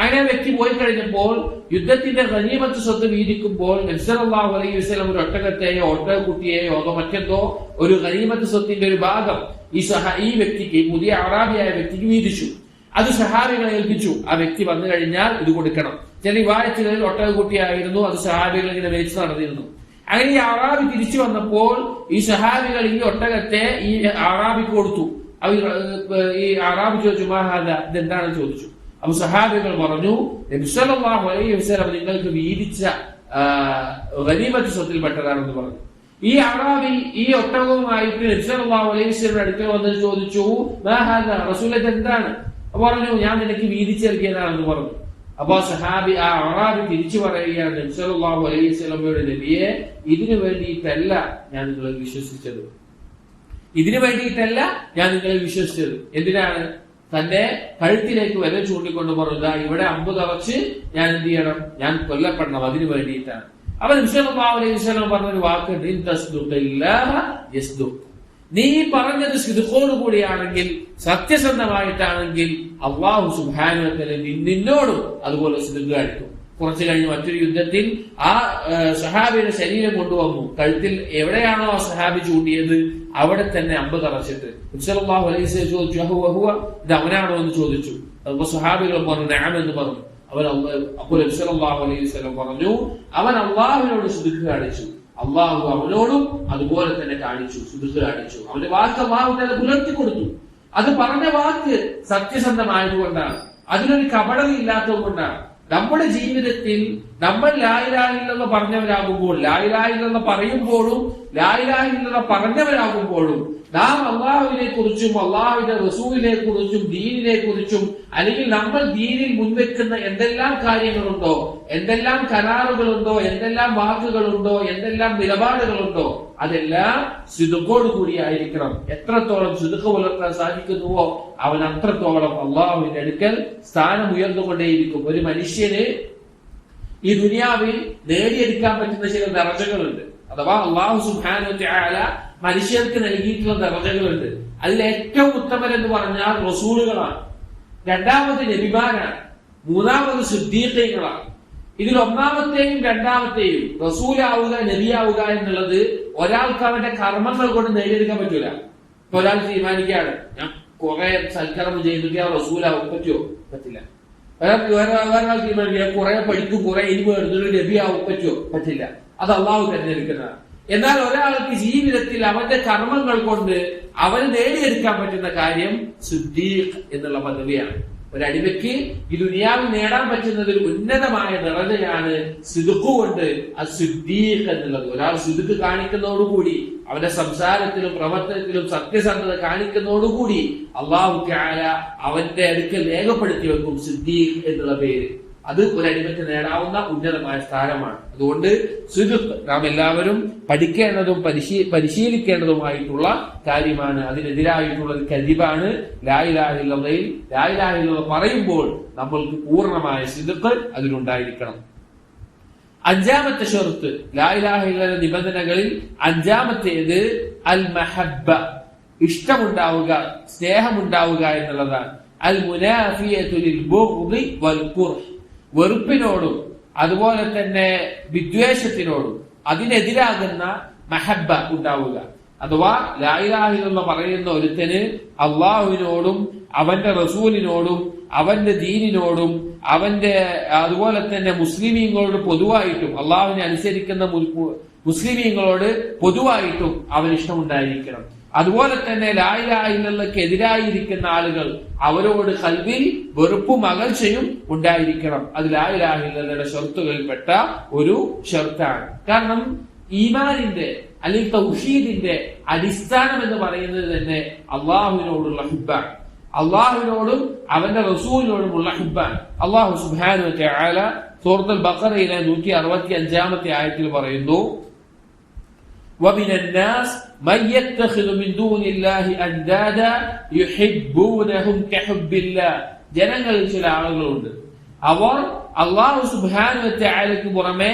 Speaker 1: അങ്ങനെ വ്യക്തി പോയി കഴിഞ്ഞപ്പോൾ യുദ്ധത്തിന്റെ ഗനീമത്ത് സ്വത്ത് വീതിക്കുമ്പോൾ നബി സല്ലല്ലാഹു അലൈഹി വസല്ലം ഒരു ഒട്ടകത്തെയോ ഒട്ടകക്കുട്ടിയെയോ അതോ മറ്റെന്തോ ഒരു ഗനീമത്ത് സ്വത്തിന്റെ ഒരു ഭാഗം ഈ വ്യക്തിക്ക്, പുതിയ അറാബിയായ വ്യക്തിക്ക് വീതിച്ചു. അത് സഹാബികളെ ഏൽപ്പിച്ചു. ആ വ്യക്തി വന്നു കഴിഞ്ഞാൽ ഇത് കൊടുക്കണം. ചില റിവായത്തുകളിൽ ഒട്ടകക്കുട്ടിയായിരുന്നു, അത് സഹാബികൾ ഇങ്ങനെ മേടിച്ച് നടന്നിരുന്നു. അങ്ങനെ ഈ അറാബി തിരിച്ചു വന്നപ്പോൾ ഈ സഹാബികൾ ഈ ഒട്ടകത്തെ ഈ അറാബിക്ക് കൊടുത്തു. ഈ അറാബി ചോദിച്ചു, മാഹാദ, ഇതെന്താണെന്ന് ചോദിച്ചു. അപ്പൊ സഹാബികൾ പറഞ്ഞു, നബി സല്ലല്ലാഹു അലൈഹി വസല്ലം നിങ്ങൾക്ക് വീതിച്ച ഗനീമത്ത് സ്വത്തിൽപ്പെട്ടതാണെന്ന് പറഞ്ഞു. ഈ അറാബി ഈ ഒട്ടകവുമായിട്ട് നബി സല്ലല്ലാഹു അലൈഹി വസല്ലം അടുക്കൽ വന്നിട്ട് ചോദിച്ചു, മാഹാദ, റസൂലേ, എന്താണ്? പറഞ്ഞു, ഞാൻ നിനക്ക് വീതിച്ചിറക്കിയതാണെന്ന് പറഞ്ഞു. അപ്പൊ സഹാബി, ആ അറാബി തിരിച്ചു പറയുകയാണ്, നബി സല്ലല്ലാഹു അലൈഹി വസല്ലമയുടെ നബിയെ, ഇതിനു വേണ്ടിയിട്ടല്ല ഞാൻ നിങ്ങളെ വിശ്വസിച്ചത്, ഇതിനു വേണ്ടിയിട്ടല്ല ഞാൻ നിങ്ങളെ വിശ്വസിച്ചത്. എന്തിനാണ്? തന്റെ കഴുത്തിലേക്ക് വരെ ചൂണ്ടിക്കൊണ്ട് പറഞ്ഞു, ഇവിടെ അമ്പ് തറച്ച് ഞാൻ എന്ത് ചെയ്യണം? ഞാൻ കൊല്ലപ്പെടണം, അതിനു വേണ്ടിയിട്ടാണ്. അപ്പൊ നബി സല്ലല്ലാഹു അലൈഹി വസല്ലം പറഞ്ഞൊരു വാക്കുണ്ട്, ഇൻ തസ്ദുഖില്ലാഹ യസ്ദുഖ്, നീ പറഞ്ഞത് സിദ്ഖോട് കൂടിയാണെങ്കിൽ, സത്യസന്ധമായിട്ടാണെങ്കിൽ അല്ലാഹു സുബ്ഹാനഹു വ തആല നിന്നോടും അതുപോലെ സിദ്ഖ് കാണിക്കും. കുറച്ചു കഴിഞ്ഞ് മറ്റൊരു യുദ്ധത്തിൽ ആ സഹാബിയുടെ ശരീരം കൊണ്ടുവന്നു. കഴുത്തിൽ എവിടെയാണോ ആ സഹാബി ചൂണ്ടിയത് അവിടെ തന്നെ അമ്പ് തറച്ചിട്ട് നബി സല്ലല്ലാഹു അലൈഹി വസല്ലം ചോദിച്ചു, ഇത് അവനാണോ എന്ന് ചോദിച്ചു. അപ്പൊ സഹാബികൾ പറഞ്ഞു, നഅം എന്ന് പറഞ്ഞു. അപ്പോൾ നബി സല്ലല്ലാഹു അലൈഹി വസല്ലം പറഞ്ഞു, അവൻ അല്ലാഹുവിനോട് സിദ്ഖ് കാണിച്ചു, അള്ളാഹു അവനോടും അതുപോലെ തന്നെ കാണിച്ചു, സിദ്ഖ് കാണിച്ചു. അവന്റെ വാക്ക് അല്ലാഹു തആല പുലർത്തി കൊടുത്തു. അത് പറഞ്ഞ വാക്ക് സത്യസന്ധമായതുകൊണ്ടാണ്, അതിനൊരു കപടത ഇല്ലാത്തത് കൊണ്ടാണ്. നമ്മുടെ ജീവിതത്തിൽ നമ്മൾ ലാ ഇലാഹ ഇല്ലല്ലാഹ് പറഞ്ഞവരാകുമ്പോൾ, ലാ ഇലാഹ ഇല്ലല്ലാഹ് പറയുമ്പോഴും ലാ ഇലാഹ ഇല്ലല്ലാഹ് പറഞ്ഞവരാകുമ്പോഴും നാം അള്ളാഹുവിനെ കുറിച്ചും അള്ളാഹുവിന്റെ റസൂലിനെ കുറിച്ചും ദീനിനെ കുറിച്ചും അല്ലെങ്കിൽ നമ്മൾ ദീനിൽ മുൻവെക്കുന്ന എന്തെല്ലാം കാര്യങ്ങളുണ്ടോ, എന്തെല്ലാം കരാറുകളുണ്ടോ, എന്തെല്ലാം വാക്കുകളുണ്ടോ, എന്തെല്ലാം നിലപാടുകളുണ്ടോ, അതെല്ലാം സിദ്ഖോട് കൂടിയായിരിക്കണം. എത്രത്തോളം സിദ്ഖ് പുലർത്താൻ സാധിക്കുന്നുവോ അവൻ അത്രത്തോളം അള്ളാഹുവിന്റെ അടുക്കൽ സ്ഥാനം ഉയർന്നുകൊണ്ടേയിരിക്കും. ഒരു മനുഷ്യന് ഈ ദുനിയാവിൽ നേടിയെടുക്കാൻ പറ്റുന്ന ചില ദറജകളുണ്ട്. അഥവാ അല്ലാഹു സുബ്ഹാനഹു വ തആല മനുഷ്യർക്ക് നൽകിയിട്ടുള്ള ദറജകളുണ്ട്. അതിൽ ഏറ്റവും ഉത്തമരെന്ന് പറഞ്ഞാൽ റസൂലുകളാണ്, രണ്ടാമത് നബിമാരാണ്, മൂന്നാമത് സിദ്ദീഖീങ്ങളാണ്. ഇതിൽ ഒന്നാമത്തെയും രണ്ടാമത്തെയും റസൂലാവുക നബിയാവുക എന്നുള്ളത് ഒരാൾക്ക് അവന്റെ കർമ്മങ്ങൾ കൊണ്ട് നേടിയെടുക്കാൻ പറ്റൂല. ഇപ്പൊ ഒരാൾ തീരുമാനിക്കുകയാണ് ഞാൻ കുറെ സൽക്കർമ്മം ചെയ്തിട്ട് ആ റസൂലാവും, പറ്റുമോ? പറ്റില്ല. ഒരാൾ തീരുമാനിക്കുക കുറെ പഠിക്കും, കുറെ ഇനിമ എടുത്തിട്ട് നബിയാവും, പറ്റുമോ? പറ്റില്ല. അത് അള്ളാഹു തിരഞ്ഞെടുക്കുന്നതാണ്. എന്നാൽ ഒരാൾക്ക് ജീവിതത്തിൽ അവന്റെ കർമ്മങ്ങൾ കൊണ്ട് അവന് നേടിയെടുക്കാൻ പറ്റുന്ന കാര്യം സിദ്ദീഖ് എന്നുള്ള പദവിയാണ്. ഒരടിമയ്ക്ക് ഈ ദുനിയാവിൽ നേടാൻ പറ്റുന്നതിൽ ഉന്നതമായ ദറജയാണ് സിദ്ഖ് കൊണ്ട് സിദ്ദീഖ് എന്നുള്ളത്. ഒരാൾ സിദ്ഖ് കാണിക്കുന്നതോടുകൂടി അവന്റെ സംസാരത്തിലും പ്രവർത്തനത്തിലും സത്യസന്ധത കാണിക്കുന്നതോടുകൂടി അല്ലാഹു തആല അവന്റെ അടുക്കൽ രേഖപ്പെടുത്തി വെക്കും സിദ്ദീഖ് എന്നുള്ള പേര്. അത് ഒരടിമയ്ക്ക് നേടാവുന്ന ഉന്നതമായ സ്ഥാനമാണ്. അതുകൊണ്ട് സിദ്ഖ് നാം എല്ലാവരും പഠിക്കേണ്ടതും പരിശീലിക്കേണ്ടതുമായിട്ടുള്ള കാര്യമാണ്. അതിനെതിരായിട്ടുള്ളത് കദിബാണ്. ലാ ഇലാഹ ഇല്ലല്ലാഹ് ലാ ഇലാഹ ഇല്ലല്ലാഹ് പറയുമ്പോൾ നമ്മൾക്ക് പൂർണ്ണമായ സിദ്ഖ് അതിലുണ്ടായിരിക്കണം. അഞ്ചാമത്തെ ഷർത്ത്, ലാ ഇലാഹ ഇല്ലല്ലാഹ് നിബന്ധനകളിൽ അഞ്ചാമത്തേത് അൽ മഹബ്ബ, ഇഷ്ടമുണ്ടാവുക, സ്നേഹമുണ്ടാവുക എന്നുള്ളതാണ്. അൽ മുനാഫിയതു ലിൽ ബുഗ്ദി വൽ ഖുർഹ്, വെറുപ്പിനോടും അതുപോലെ തന്നെ വിദ്വേഷത്തിനോടും അതിനെതിരാകുന്ന മഹബ്ബ ഉണ്ടാവുക. അഥവാ ലാ ഇലാഹ ഇല്ലല്ലാഹ് പറയുന്ന ഒരുത്തന് അള്ളാഹുവിനോടും അവന്റെ റസൂലിനോടും അവന്റെ ദീനിനോടും അവന്റെ അതുപോലെ തന്നെ മുസ്ലിമീങ്ങളോട് പൊതുവായിട്ടും അള്ളാഹുവിനെ അനുസരിക്കുന്ന മുസ്ലിമീങ്ങളോട് പൊതുവായിട്ടും അവന് ഇഷ്ടമുണ്ടായിരിക്കണം. അതുപോലെ തന്നെ ലാ ഇലാഹ ഇല്ലല്ലാഹ്ക്ക് എതിരായിരിക്കുന്ന ആളുകൾ അവരോട് ഖൽബിൽ വെറുപ്പും അകൽച്ചയും ഉണ്ടായിരിക്കണം. അത് ലാ ഇലാഹ ഇല്ലല്ലാഹയുടെ ഷർത്തുകളിൽപ്പെട്ട ഒരു ഷർത്താണ്. കാരണം ഈമാനിന്റെ അല്ലെങ്കിൽ തൗഹീദിന്റെ അടിസ്ഥാനം എന്ന് പറയുന്നത് തന്നെ അള്ളാഹുവിനോടുള്ള ഹുബ്ബാണ്. അള്ളാഹുവിനോടും അവന്റെ റസൂലിനോടുമുള്ള ഹുബ്ബാണ്. അള്ളാഹു സുബ്ഹാനഹു വ തആല സൂറത്തുൽ ബഖറയിലെ 165-ാമത്തെ ആയത്തിൽ പറയുന്നു, وَمِنَ النَّاسِ مَن يَتَّخِذُ مِن دُونِ اللَّهِ أَندَادًا يُحِبُّونَهُم كَحُبِّ اللَّهِ. ജനങ്ങളിൽ ചില ആളുകളുണ്ട്, അവർ അല്ലാഹു സുബ്ഹാനഹു വ തആലയ്ക്ക് പുറമെ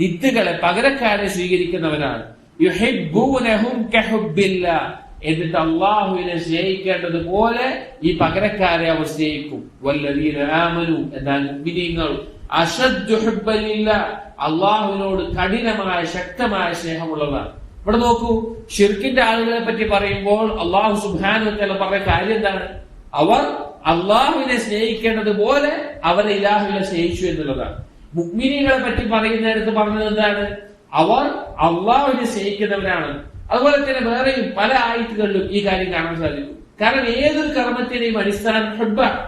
Speaker 1: നിത്യകളെ പകരക്കാരെ സ്വീകരിക്കുന്നവരാണ്. യുഹിബ്ബൂനഹും കഹുബ്ബില്ലാഹ്, എന്നിട്ട് അല്ലാഹുവിനെ സ്നേഹിക്കേണ്ടത് പോലെ ഈ പകരക്കാരെ അവർ സ്നേഹിക്കും. വല്ലദീന ആമനു, എന്നാൽ മുഅ്മിനീങ്ങൾ അശദ്ദു ഹുബ്ബൻ ലില്ലാഹ്, അള്ളാഹുവിനോട് കഠിനമായ ശക്തമായ സ്നേഹമുള്ളതാണ്. ഇവിടെ നോക്കൂ, ഷിർക്കിന്റെ ആളുകളെ പറ്റി പറയുമ്പോൾ അള്ളാഹു സുബ്ഹാനഹു വ തആല പറഞ്ഞ കാര്യം എന്താണ്? അവർ അള്ളാഹുവിനെ സ്നേഹിക്കേണ്ടത് പോലെ അവരെ ഇലാഹുവിനെ സ്നേഹിച്ചു എന്നുള്ളതാണ്. മുഅ്മിനീങ്ങളെ പറ്റി പറയുന്നിടത്ത് പറഞ്ഞത് എന്താണ്? അവർ അള്ളാഹുവിനെ സ്നേഹിക്കുന്നവരാണ്. അതുപോലെ തന്നെ വേറെയും പല ആയത്തുകളിലും ഈ കാര്യം കാണാൻ സാധിക്കും. കാരണം ഏതൊരു കർമ്മത്തിന്റെയും അടിസ്ഥാനം ഹുബ്ബാണ്.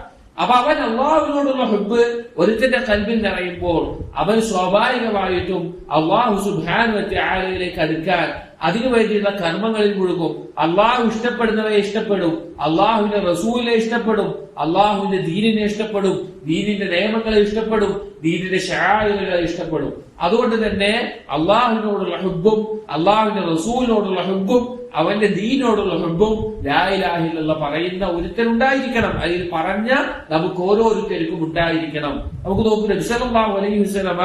Speaker 1: അപ്പൊ അവൻ അള്ളാഹുവിനോടുള്ള ഹുബ്ബ് ഒരുത്തന്റെ ഖൽബിൽ നിറയുമ്പോൾ അവൻ സ്വാഭാവികമായിട്ടും അള്ളാഹു സുബ്ഹാനഹു വ തആലയിലേക്ക് അടുക്കാൻ അതിനു വേണ്ടിയുള്ള കർമ്മങ്ങളിൽ മുഴുകും. അള്ളാഹു ഇഷ്ടപ്പെടുന്നവയെ ഇഷ്ടപ്പെടും, അള്ളാഹുവിന്റെ റസൂലിനെ ഇഷ്ടപ്പെടും, അള്ളാഹുവിന്റെ ദീനിനെ ഇഷ്ടപ്പെടും, ദീനിന്റെ നിയമങ്ങളെ ഇഷ്ടപ്പെടും, ദീനിന്റെ ശആയിറുകളെ ഇഷ്ടപ്പെടും. അതുകൊണ്ട് തന്നെ അള്ളാഹുവിനോടുള്ള ഹുബ്ബും അള്ളാഹുവിന്റെ റസൂലിനോടുള്ള ഹുബ്ബും അവന്റെ ദീനോടുള്ള ഹുബ്ബും ലാ ഇലാഹ ഇല്ലല്ലാഹ് പറയുന്ന ഒരുത്തനുണ്ടായിരിക്കണം. അതിൽ പറഞ്ഞ നമുക്ക് ഓരോരുത്തർക്കും ഉണ്ടായിരിക്കണം. നമുക്ക് നോക്കൂ, നബി സല്ലല്ലാഹു അലൈഹി വസല്ലമ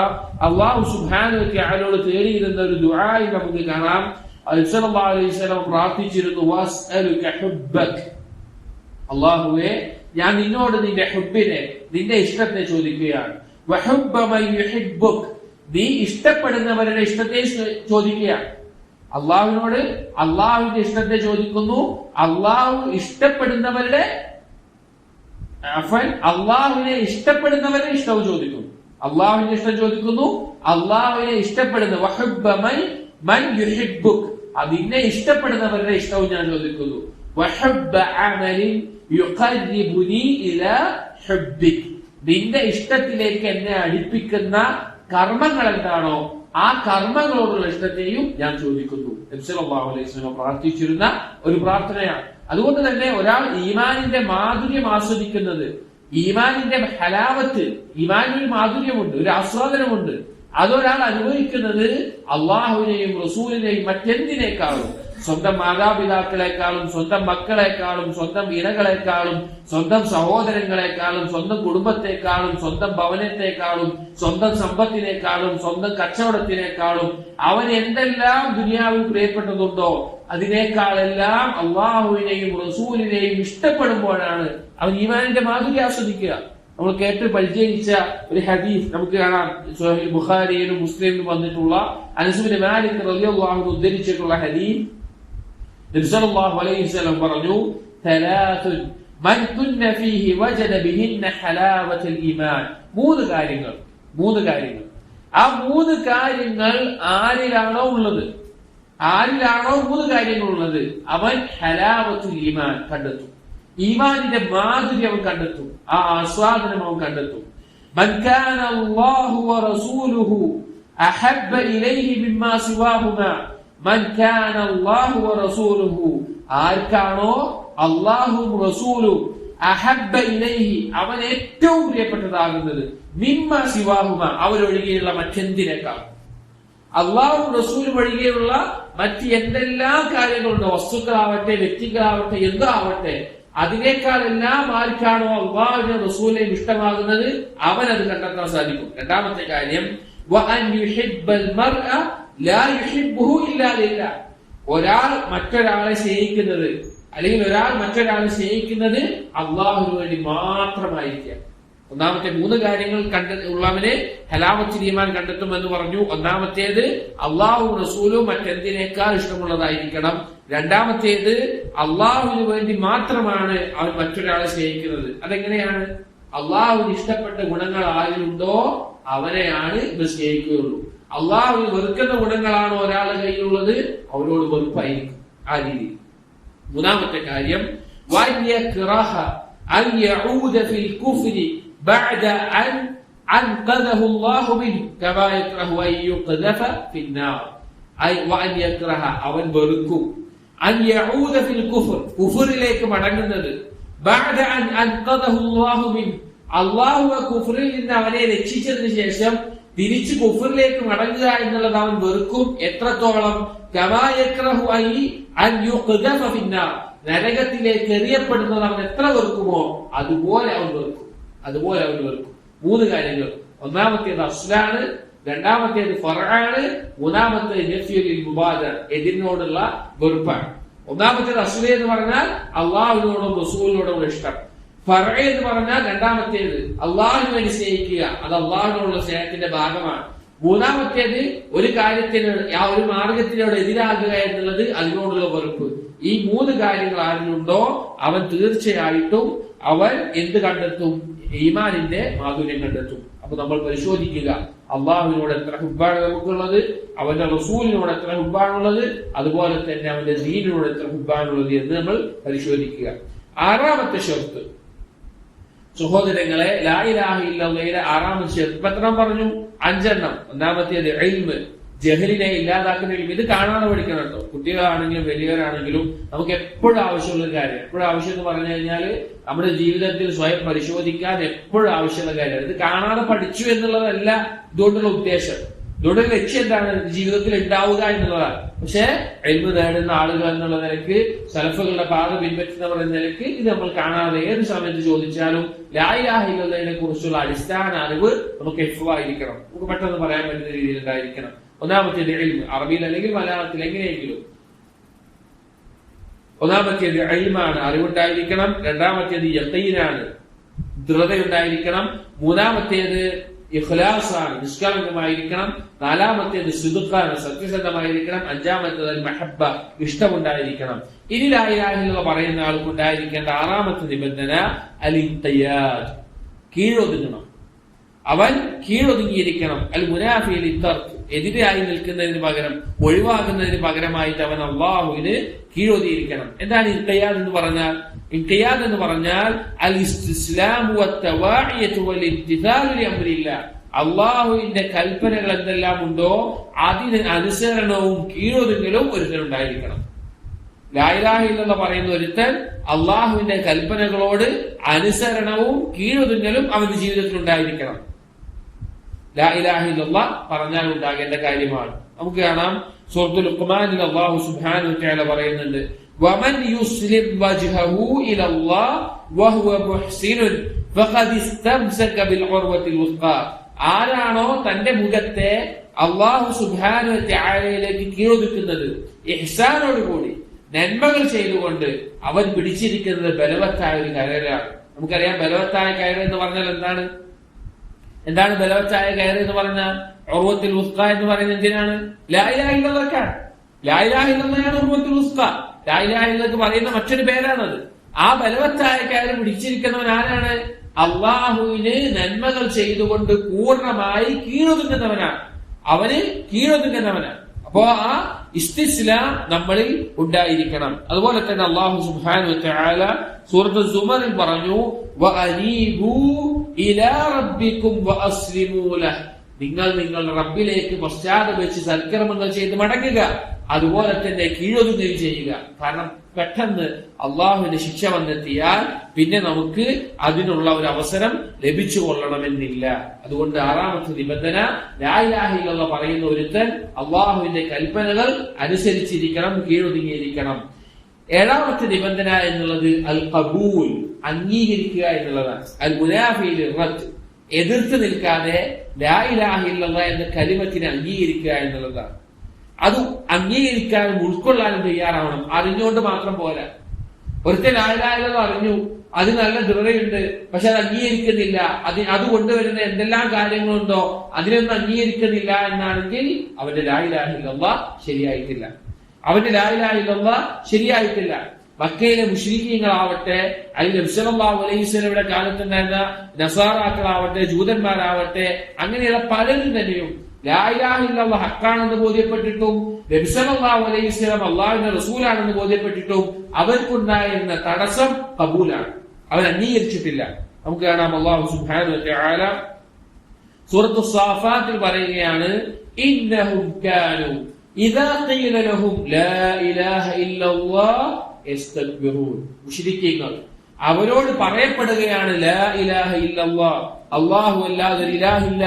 Speaker 1: അല്ലാഹു സുബ്ഹാനഹു വ തആലയോട് തേടിയിരുന്ന ഒരു ദുആയി നമുക്ക് കാണാം. നബി സല്ലല്ലാഹു അലൈഹി വസല്ലം പ്രാർത്ഥിച്ചിരുന്നു, വസ്അലുക ഹുബ്ബക, അല്ലാഹുവേ ഞാൻ നിന്നോട് നിന്റെ ഹുബ്ബിനെ, നിന്റെ ഇഷ്ടത്തെ ചോദിക്കുകയാണ്. വഹുബ്ബ മൻ യുഹിബ്ബുക, നീ ഇഷ്ടപ്പെടുന്നവരുടെ ഇഷ്ടത്തെ ചോദിക്കുകയാണ്. അള്ളാഹുവിനോട് അള്ളാഹുവിന്റെ ഇഷ്ടത്തെ ചോദിക്കുന്നു, അള്ളാഹു ഇഷ്ടപ്പെടുന്നവരുടെ അള്ളാഹുവിനെ ഇഷ്ടപ്പെടുന്നവരുടെ ഇഷ്ടവും ചോദിക്കുന്നു. അള്ളാഹുവിന്റെ ഇഷ്ടം ചോദിക്കുന്നു, അള്ളാഹുവിനെ ഇഷ്ടപ്പെടുന്ന വഹുബ്ബ മൻ യുഹിബ്ബുക, അതിനെ ഇഷ്ടപ്പെടുന്നവരുടെ ഇഷ്ടവും ഞാൻ ചോദിക്കുന്നു. വഹുബ്ബ അമലിൻ യുഖർരിബുനി ഇലാ ഹുബ്ബിക, നിന്റെ ഇഷ്ടത്തിലേക്ക് എന്നെ അടുപ്പിക്കുന്ന കർമ്മങ്ങൾ എന്താണോ ആ കർമ്മങ്ങളോടുള്ള ഇഷ്ടത്തെയും ഞാൻ ചോദിക്കുന്നു. നബി സല്ലല്ലാഹു അലൈഹി വസല്ലം പ്രാർത്ഥിച്ചിരുന്ന ഒരു പ്രാർത്ഥനയാണ്. അതുകൊണ്ട് തന്നെ ഒരാൾ ഈമാനിന്റെ മാധുര്യം ആസ്വദിക്കുന്നത്, ഈമാനിന്റെ ഹലാവത്ത്, ഈമാനിന് ഒരു മാധുര്യമുണ്ട്, ഒരു ആസ്വാദനമുണ്ട്, അതൊരാൾ അനുഭവിക്കുന്നത് അള്ളാഹുവിനെയും റസൂലിനെയും മറ്റെന്തിനേക്കാളും, സ്വന്തം മാതാപിതാക്കളെക്കാളും സ്വന്തം മക്കളെക്കാളും സ്വന്തം ഇണകളെക്കാളും സ്വന്തം സഹോദരങ്ങളെക്കാളും സ്വന്തം കുടുംബത്തെക്കാളും സ്വന്തം ഭവനത്തെക്കാളും സ്വന്തം സമ്പത്തിനേക്കാളും സ്വന്തം കച്ചവടത്തിനേക്കാളും അവൻ എന്തെല്ലാം ദുനിയാവിൽ പ്രിയപ്പെട്ടതുണ്ടോ അതിനേക്കാളെല്ലാം അള്ളാഹുവിനെയും റസൂലിനെയും ഇഷ്ടപ്പെടുമ്പോഴാണ് അവൻ ഈമാനിന്റെ മാധുര്യം ആസ്വദിക്കുക. നമ്മൾ കേട്ട് പരിചയിച്ച ഒരു ഹദീസ് നമുക്ക് കാണാം. സ്വഹീഹ് ബുഖാരിയിലും മുസ്ലിമിലും വന്നിട്ടുള്ള അനസ് ബിൻ മാലിക് റളിയല്ലാഹു അൻഹു ഉദ്ധരിച്ചിട്ടുള്ള ഹദീസ്, നബി സല്ലല്ലാഹു അലൈഹി വസല്ലം പറഞ്ഞു, തലാത്തുൻ മൻ കുന്ന ഫീഹി വജദ ബിഹിന്ന ഹലാവത്തുൽ ഈമാൻ. മൂന്ന് കാര്യങ്ങൾ ആ മൂന്ന് കാര്യങ്ങൾ ആരിലാണോ ഉള്ളത്, മൂന്ന് കാര്യങ്ങൾ ഉള്ളത്, അവൻ ഹലാവത്തുൽ ഈമാൻ കണ്ടെത്തും, ഈമാനിന്റെ മാധുര്യം അവൻ കണ്ടെത്തും, ആ ആസ്വാദനം അവൻ കണ്ടെത്തും. മൻ കാന അല്ലാഹു വറസൂലുഹു അഹബ്ബ ഇലൈഹി മിമ്മാ സിവാഹുമാ. മൻ കാന അല്ലാഹു വറസൂലുഹു, ആർക്കാണോ അല്ലാഹുവും റസൂലും അഹബ്ബ ഇലൈഹി അവൻ ഏറ്റവും പ്രിയപ്പെട്ടതാകുന്നത്, മിമ്മാ സിവാഹുമാ അവരൊഴികെയുള്ള മറ്റെന്തിനേക്കാൾ. അള്ളാഹു റസൂൽ ഒഴികെയുള്ള മറ്റ് എന്തെല്ലാം കാര്യങ്ങളുണ്ടോ, വസ്തുക്കളാവട്ടെ വ്യക്തികളാവട്ടെ എന്താവട്ടെ, അതിനേക്കാളെല്ലാം ആർക്കാണോ അള്ളാഹുവിനെ റസൂലിനെയും ഇഷ്ടമാകുന്നത് അവൻ അത് കണ്ടെത്താൻ സാധിക്കും. രണ്ടാമത്തെ കാര്യം, ഒരാൾ മറ്റൊരാളെ സ്നേഹിക്കുന്നത് അല്ലെങ്കിൽ ഒരാൾ മറ്റൊരാളെ സ്നേഹിക്കുന്നത് അള്ളാഹുവിന് വേണ്ടി മാത്രമായിരിക്കാം. ഒന്നാമത്തെ മൂന്ന് കാര്യങ്ങൾ ഉള്ളവനെ ഹലാവത്തുൽ ഈമാൻ കണ്ടെത്തുമെന്ന് പറഞ്ഞു. ഒന്നാമത്തേത് അള്ളാഹു റസൂലും മറ്റെന്തിനേക്കാൾ ഇഷ്ടമുള്ളതായിരിക്കണം. രണ്ടാമത്തേത് അള്ളാഹുവിന് വേണ്ടി മാത്രമാണ് അവൻ മറ്റൊരാളെ സ്നേഹിക്കുന്നത്. അതെങ്ങനെയാണ്? അള്ളാഹുവിന് ഇഷ്ടപ്പെട്ട ഗുണങ്ങൾ ആരിലുണ്ടോ അവനെയാണ് ഇവർ സ്നേഹിക്കുകയുള്ളൂ. അള്ളാഹുവിന് വെറുക്കുന്ന ഗുണങ്ങളാണോ ഒരാളുടെ കയ്യിലുള്ളത് അവരോട് വെറുപ്പായിരിക്കും. ആ രീതി. മൂന്നാമത്തെ കാര്യം, بعد أن أنقذه الله منه كما يكره أن يقذف في النار أي وأن يكره അവൻ വെറുക്കും أن يعود في الكفر കുഫറിലേക്ക് മടങ്ങുന്നത് بعد أن أنقذه الله منه അല്ലാഹു കുഫറിൽ നിന്ന് അവനെ രക്ഷിച്ചതിന് ശേഷം തിരിച്ചു കുഫറിലേക്ക് മടങ്ങുക എന്നുള്ളത് അവൻ വെറുക്കും. എത്രത്തോളം? كما يكره أن يقذف في النار നരകത്തിലേക്ക് എറിയപ്പെടുന്നത് അവൻ എത്ര വെറുക്കുമോ അതുപോലെ അവൻ വെറുക്കും. മൂന്ന് കാര്യങ്ങൾ. ഒന്നാമത്തേത് അസ്ലാണ്, രണ്ടാമത്തേത് ഫർആണ്, മൂന്നാമത്തേത് നഫ്യുൽ മുബാദർ എതിരിനോടുള്ള വെറുപ്പാണ്. ഒന്നാമത്തേത് അസ്ല എന്ന് പറഞ്ഞാൽ അള്ളാഹുവിനോടും റസൂലിനോടും ഇഷ്ടം. ഫർഅ എന്ന് പറഞ്ഞാൽ രണ്ടാമത്തേത് അള്ളാഹുവിന് വേണ്ടി സ്നേഹിക്കുക, അത് അള്ളാഹുവിനോടുള്ള സ്നേഹത്തിന്റെ ഭാഗമാണ്. മൂന്നാമത്തേത് ഒരു കാര്യത്തിന് ആ ഒരു മാർഗത്തിനോട് എതിരാകുക എന്നുള്ളത് അതിനോടുള്ള വെറുപ്പ്. ഈ മൂന്ന് കാര്യങ്ങൾ ആരിലുണ്ടോ അവൻ തീർച്ചയായിട്ടും അവൻ എന്ത് കണ്ടെത്തും? ഈമാനിന്റെ മാധുര്യം കണ്ടെത്തും. അപ്പൊ നമ്മൾ പരിശോധിക്കുക, അള്ളാഹുവിനോട് എത്ര ഹുബ്ബാണ് നമുക്കുള്ളത്, അവന്റെ റസൂലിനോട് എത്ര ഹുബ്ബാണുള്ളത്, അതുപോലെ തന്നെ അവന്റെ ദീനിനോട് എത്ര ഹുബ്ബാണുള്ളത് എന്ന് നമ്മൾ പരിശോധിക്കുക. ആറാമത്തെ ഷർത്ത്, സഹോദരങ്ങളെ, ലാ ഇലാഹ ഇല്ലല്ലാഹയുടെ ആറാമത്തെ ഷർത്ത് എത്ര പറഞ്ഞു? 5 എണ്ണം. ഒന്നാമത്തേത് ഇൽമ്, ജഹലിനെ ഇല്ലാതാക്കുന്ന ഇൽമ്. ഇത് കാണാതെ പഠിക്കണം കേട്ടോ. കുട്ടികളാണെങ്കിലും വലിയവരാണെങ്കിലും നമുക്ക് എപ്പോഴും ആവശ്യമുള്ള കാര്യം. എപ്പോഴും ആവശ്യം എന്ന് പറഞ്ഞു കഴിഞ്ഞാൽ നമ്മുടെ ജീവിതത്തിൽ സ്വയം പരിശോധിക്കാൻ എപ്പോഴും ആവശ്യമുള്ള കാര്യമാണ്. ഇത് കാണാതെ പഠിച്ചു എന്നുള്ളതല്ല ഇതുകൊണ്ടുള്ള ഉദ്ദേശം. ഇതുകൊണ്ടുള്ള ലക്ഷ്യം എന്താണ്? ജീവിതത്തിൽ ഉണ്ടാവുക എന്നുള്ളതാണ്. പക്ഷെ ഇൽമ് നേടുന്ന ആളുകൾ എന്നുള്ള നിലയ്ക്ക്, സലഫുകളുടെ പാത പിൻപറ്റുന്നവർ എന്ന നിലയ്ക്ക് ഇത് നമ്മൾ കാണാതെ ഏത് സമയത്ത് ചോദിച്ചാലും ലാ ഇലാഹ ഇല്ലല്ലാഹയെ കുറിച്ചുള്ള അടിസ്ഥാന അറിവ് നമുക്ക് എഫുവായിരിക്കണം. നമുക്ക് പെട്ടെന്ന് പറയാൻ പറ്റുന്ന രീതിയിൽ ഉണ്ടായിരിക്കണം. ഒന്നാമത്തേത് ഇൽമ്, അറബിയിൽ അല്ലെങ്കിൽ മലയാളത്തിൽ എങ്ങനെയെങ്കിലും. ഒന്നാമത്തേത് ഇൽമാണ്, അറിവുണ്ടായിരിക്കണം. രണ്ടാമത്തേത് യഖീനാണ്, ദൃഢതയുണ്ടായിരിക്കണം. മൂന്നാമത്തേത് ഇഖ്ലാസാണ്, നിഷ്കളങ്കമായിരിക്കണം. നാലാമത്തേത് സിദ്ഖാണ്, സത്യസന്ധമായിരിക്കണം. അഞ്ചാമത്തേത് മഹബ്ബ, ഇഷ്ടമുണ്ടായിരിക്കണം. ഇനി ലാ ഇലാഹ ഇല്ലല്ലാഹ് പറയുന്ന ആൾക്കുണ്ടായിരിക്കേണ്ട ആറാമത്തെ നിബന്ധന അൽ ഇൻഖിയാദ്, കീഴൊതുങ്ങണം. അവൻ കീഴൊതുങ്ങിയിരിക്കണം. അൽ മുനാഫി ലിത്തർക്ക്, എതിരായി നിൽക്കുന്നതിന് പകരം, ഒഴിവാകുന്നതിന് പകരമായിട്ട് അവൻ അള്ളാഹുവിന് കീഴൊതുങ്ങിയിരിക്കണം. എന്താണ് ഇൻഖിയാദ് എന്ന് പറഞ്ഞാൽ? ഇൻഖിയാദ് എന്ന് പറഞ്ഞാൽ അൽ ഇസ്തിസ്ലാമു വത്തവാഇയതു വൽ ഇംതിസാലു ലിഅംരില്ലാഹ്. അള്ളാഹുവിന്റെ കൽപ്പനകൾ എന്തെല്ലാം ഉണ്ടോ അതിന് അനുസരണവും കീഴൊതുങ്ങലും ഒരുത്തനുണ്ടായിരിക്കണം. ലാ ഇലാഹ ഇല്ലല്ലാഹ് പറയുന്ന ഒരുത്തൻ അള്ളാഹുവിന്റെ കൽപ്പനകളോട് അനുസരണവും കീഴൊതുങ്ങലും അവന്റെ ജീവിതത്തിൽ ഉണ്ടായിരിക്കണം. ലാ ഇലാഹ ഇല്ലല്ലാഹ് പറഞ്ഞാൽ ഉണ്ടാകേണ്ട കാര്യമാണ്. നമുക്ക് കാണാം സൂറത്തുൽ ലുഖ്മാനിൽ അല്ലാഹു സുബ്ഹാനഹു വ തആല പറയുന്നുണ്ട്, വമൻ യുസ്ലിം വജ്ഹഹു ഇലല്ലാഹ് വഹുവ മുഹ്സിനുൻ ഫഖദ് ഇസ്തംസക ബിൽ ഉർവത്തിൽ വുസ്ഖാ. ആരാണോ തന്റെ മുഖത്തെ അല്ലാഹു സുബ്ഹാനഹു വ തആലയിലേക്ക് കീഴൊതുക്കുന്നത് ഇഹ്സാനോടുകൂടി നന്മകൾ ചെയ്തുകൊണ്ട് അവൻ പിടിച്ചിരിക്കുന്നത് ബലവത്തായ ഒരു കയറാണ്. നമുക്കറിയാം ബലവത്തായ കയറ് എന്ന് പറഞ്ഞാൽ എന്താണ് ബലവത്തായ കയറ് എന്ന് പറഞ്ഞാൽ? ഉർവത്തുൽ വുസ്ഖ എന്ന് പറയുന്നത് എന്തിനാണ്? ലാ ഇലാഹ ഇല്ലല്ലാഹ്. ലാ ഇലാഹ ഇല്ലല്ലാഹ് ഉർവത്തുൽ വുസ്ഖ. ലാ ഇലാഹ ഇല്ലല്ലാഹ് പറയുന്ന മറ്റൊരു പേരാണത്. ആ ബലവത്തായ കയറ് പിടിച്ചിരിക്കുന്നവൻ ആരാണ്? അള്ളാഹുവിന് നന്മകൾ ചെയ്തുകൊണ്ട് പൂർണ്ണമായി കീഴൊതുങ്ങുന്നവനാണ്. അവന് കീഴൊതുങ്ങുന്നവനാണ്. അപ്പോ ആ ഇസ്തിസ്ലാം നമ്മളിൽ ഉണ്ടായിരിക്കണം. അതുപോലെ തന്നെ അല്ലാഹു സുബ്ഹാനഹു വ തആല സൂറത്ത് സുമറിൽ പറഞ്ഞു, വഅനീബൂ ഇലാ റബ്ബികും വഅസ്ലിമൂ ലഹ്. നിങ്ങൾ നിങ്ങളുടെ റബ്ബിലേക്ക് പശ്ചാത്തപിച്ച് സൽക്കർമ്മങ്ങൾ ചെയ്ത് മടങ്ങുക, അതുപോലെ തന്നെ കീഴൊതുങ്ങുകയും ചെയ്യുക. കാരണം പെട്ടെന്ന് അള്ളാഹുവിന്റെ ശിക്ഷ വന്നെത്തിയാൽ പിന്നെ നമുക്ക് അതിനുള്ള ഒരു അവസരം ലഭിച്ചു കൊള്ളണമെന്നില്ല. അതുകൊണ്ട് ആറാമത്തെ നിബന്ധന ലാ ഇലാഹ ഇല്ലല്ലാഹ് പറയുന്ന ഒരുത്തൻ അള്ളാഹുവിന്റെ കൽപ്പനകൾ അനുസരിച്ചിരിക്കണം, കീഴൊതുങ്ങിയിരിക്കണം. ഏഴാമത്തെ നിബന്ധന എന്നുള്ളത് അൽ ഖബൂൽ, അംഗീകരിക്കുക എന്നുള്ളതാണ്. അൽ മുനാഫിൽ റദ്ദ്, എതിർത്ത് നിൽക്കാതെ ലാ ഇലാഹ ഇല്ലല്ലാഹ് എന്ന കലിമത്തിനെ അംഗീകരിക്കുക എന്നുള്ളതാണ്. അത് അംഗീകരിക്കാനും ഉൾക്കൊള്ളാനും തയ്യാറാവണം. അറിഞ്ഞുകൊണ്ട് മാത്രം പോരാ. ഒരുത്തൻ ലാ ഇലാഹ ഇല്ലല്ലാഹ് അറിഞ്ഞു, അത് നല്ല ദൃഢതയുണ്ട്, പക്ഷെ അത് അംഗീകരിക്കുന്നില്ല, അത് കൊണ്ടുവരുന്ന എന്തെല്ലാം കാര്യങ്ങളുണ്ടോ അതിനൊന്നും അംഗീകരിക്കുന്നില്ല എന്നാണെങ്കിൽ അവന്റെ ലാ ഇലാഹ ഇല്ലല്ലാഹ് ശരിയായിട്ടില്ല. ശരിയായിട്ടില്ല. മക്കയിലെ മുശ്രിക്കീങ്ങളാവട്ടെ, അല്ലെങ്കിൽ നബി സല്ലല്ലാഹു അലൈഹി വസല്ലമയുടെ കാലത്തുണ്ടായിരുന്ന നസാറാക്കളാവട്ടെ, ജൂതന്മാരാവട്ടെ, അങ്ങനെയുള്ള പലരും തന്നെയും ലാ ഇലാഹ ഇല്ലല്ലാഹ് ഹക്കാണെന്ന് ബോധ്യപ്പെട്ടിട്ടും നബി സല്ലല്ലാഹു അലൈഹി വസല്ലം അല്ലാഹുവിന്റെ റസൂലാണെന്ന് ബോധ്യപ്പെട്ടിട്ടും അവർക്കുണ്ടായിരുന്ന തടസ്സം ഖബൂലാണ്. അവർ അംഗീകരിച്ചിട്ടില്ല. നമുക്ക് കാണാം അല്ലാഹു സുബ്ഹാനഹു വ തആല സൂറത്തു സാഫാത്തിൽ പറയുകയാണ്, ഇന്നഹും കാനൂ ഇദാ ഖീല ലഹും ലാ ഇലാഹ ഇല്ലല്ലാഹ് യസ്തക്ബിറൂൻ. മുശ്രിക്കീങ്ങൾ അവരോട് പറയപ്പെടുകയാണ് ലാ ഇലാഹ ഇല്ലല്ലാഹ്, അല്ലാഹു അല്ലാതെ ഇലാഹില്ല,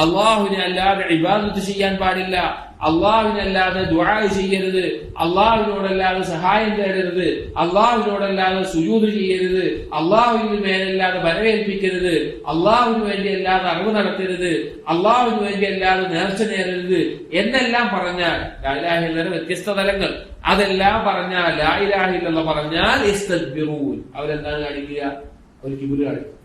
Speaker 1: അള്ളാഹുവിനെ അല്ലാതെ ഇബാദത്ത് ചെയ്യാൻ പാടില്ല, അള്ളാഹുവിനല്ലാതെ ദുആ ചെയ്യരുത്, അള്ളാഹുവിനോടല്ലാതെ സഹായം തേടരുത്, അള്ളാഹുവിനോടല്ലാതെ സുജൂദ് ചെയ്യരുത്, അള്ളാഹുവിന് മേലല്ലാതെ ബലമേൽപ്പിക്കരുത്, അള്ളാഹുവിന് വേണ്ടി അല്ലാതെ അറിവ് നടത്തരുത്, അള്ളാഹുവിന് വേണ്ടി അല്ലാതെ നേർച്ച നേരരുത് എന്നെല്ലാം പറഞ്ഞാൽ ലാ ഇലാഹ ഇല്ലല്ലാഹ് വ്യത്യസ്ത തലങ്ങൾ, അതെല്ലാം പറഞ്ഞാൽ ലാ ഇലാഹ ഇല്ലല്ലാഹ് പറഞ്ഞാൽ യസ്തക്ബിറൂൻ. അവരെന്താണ് കാണിക്കുക? അവർ കിബിർ കാണിക്കും,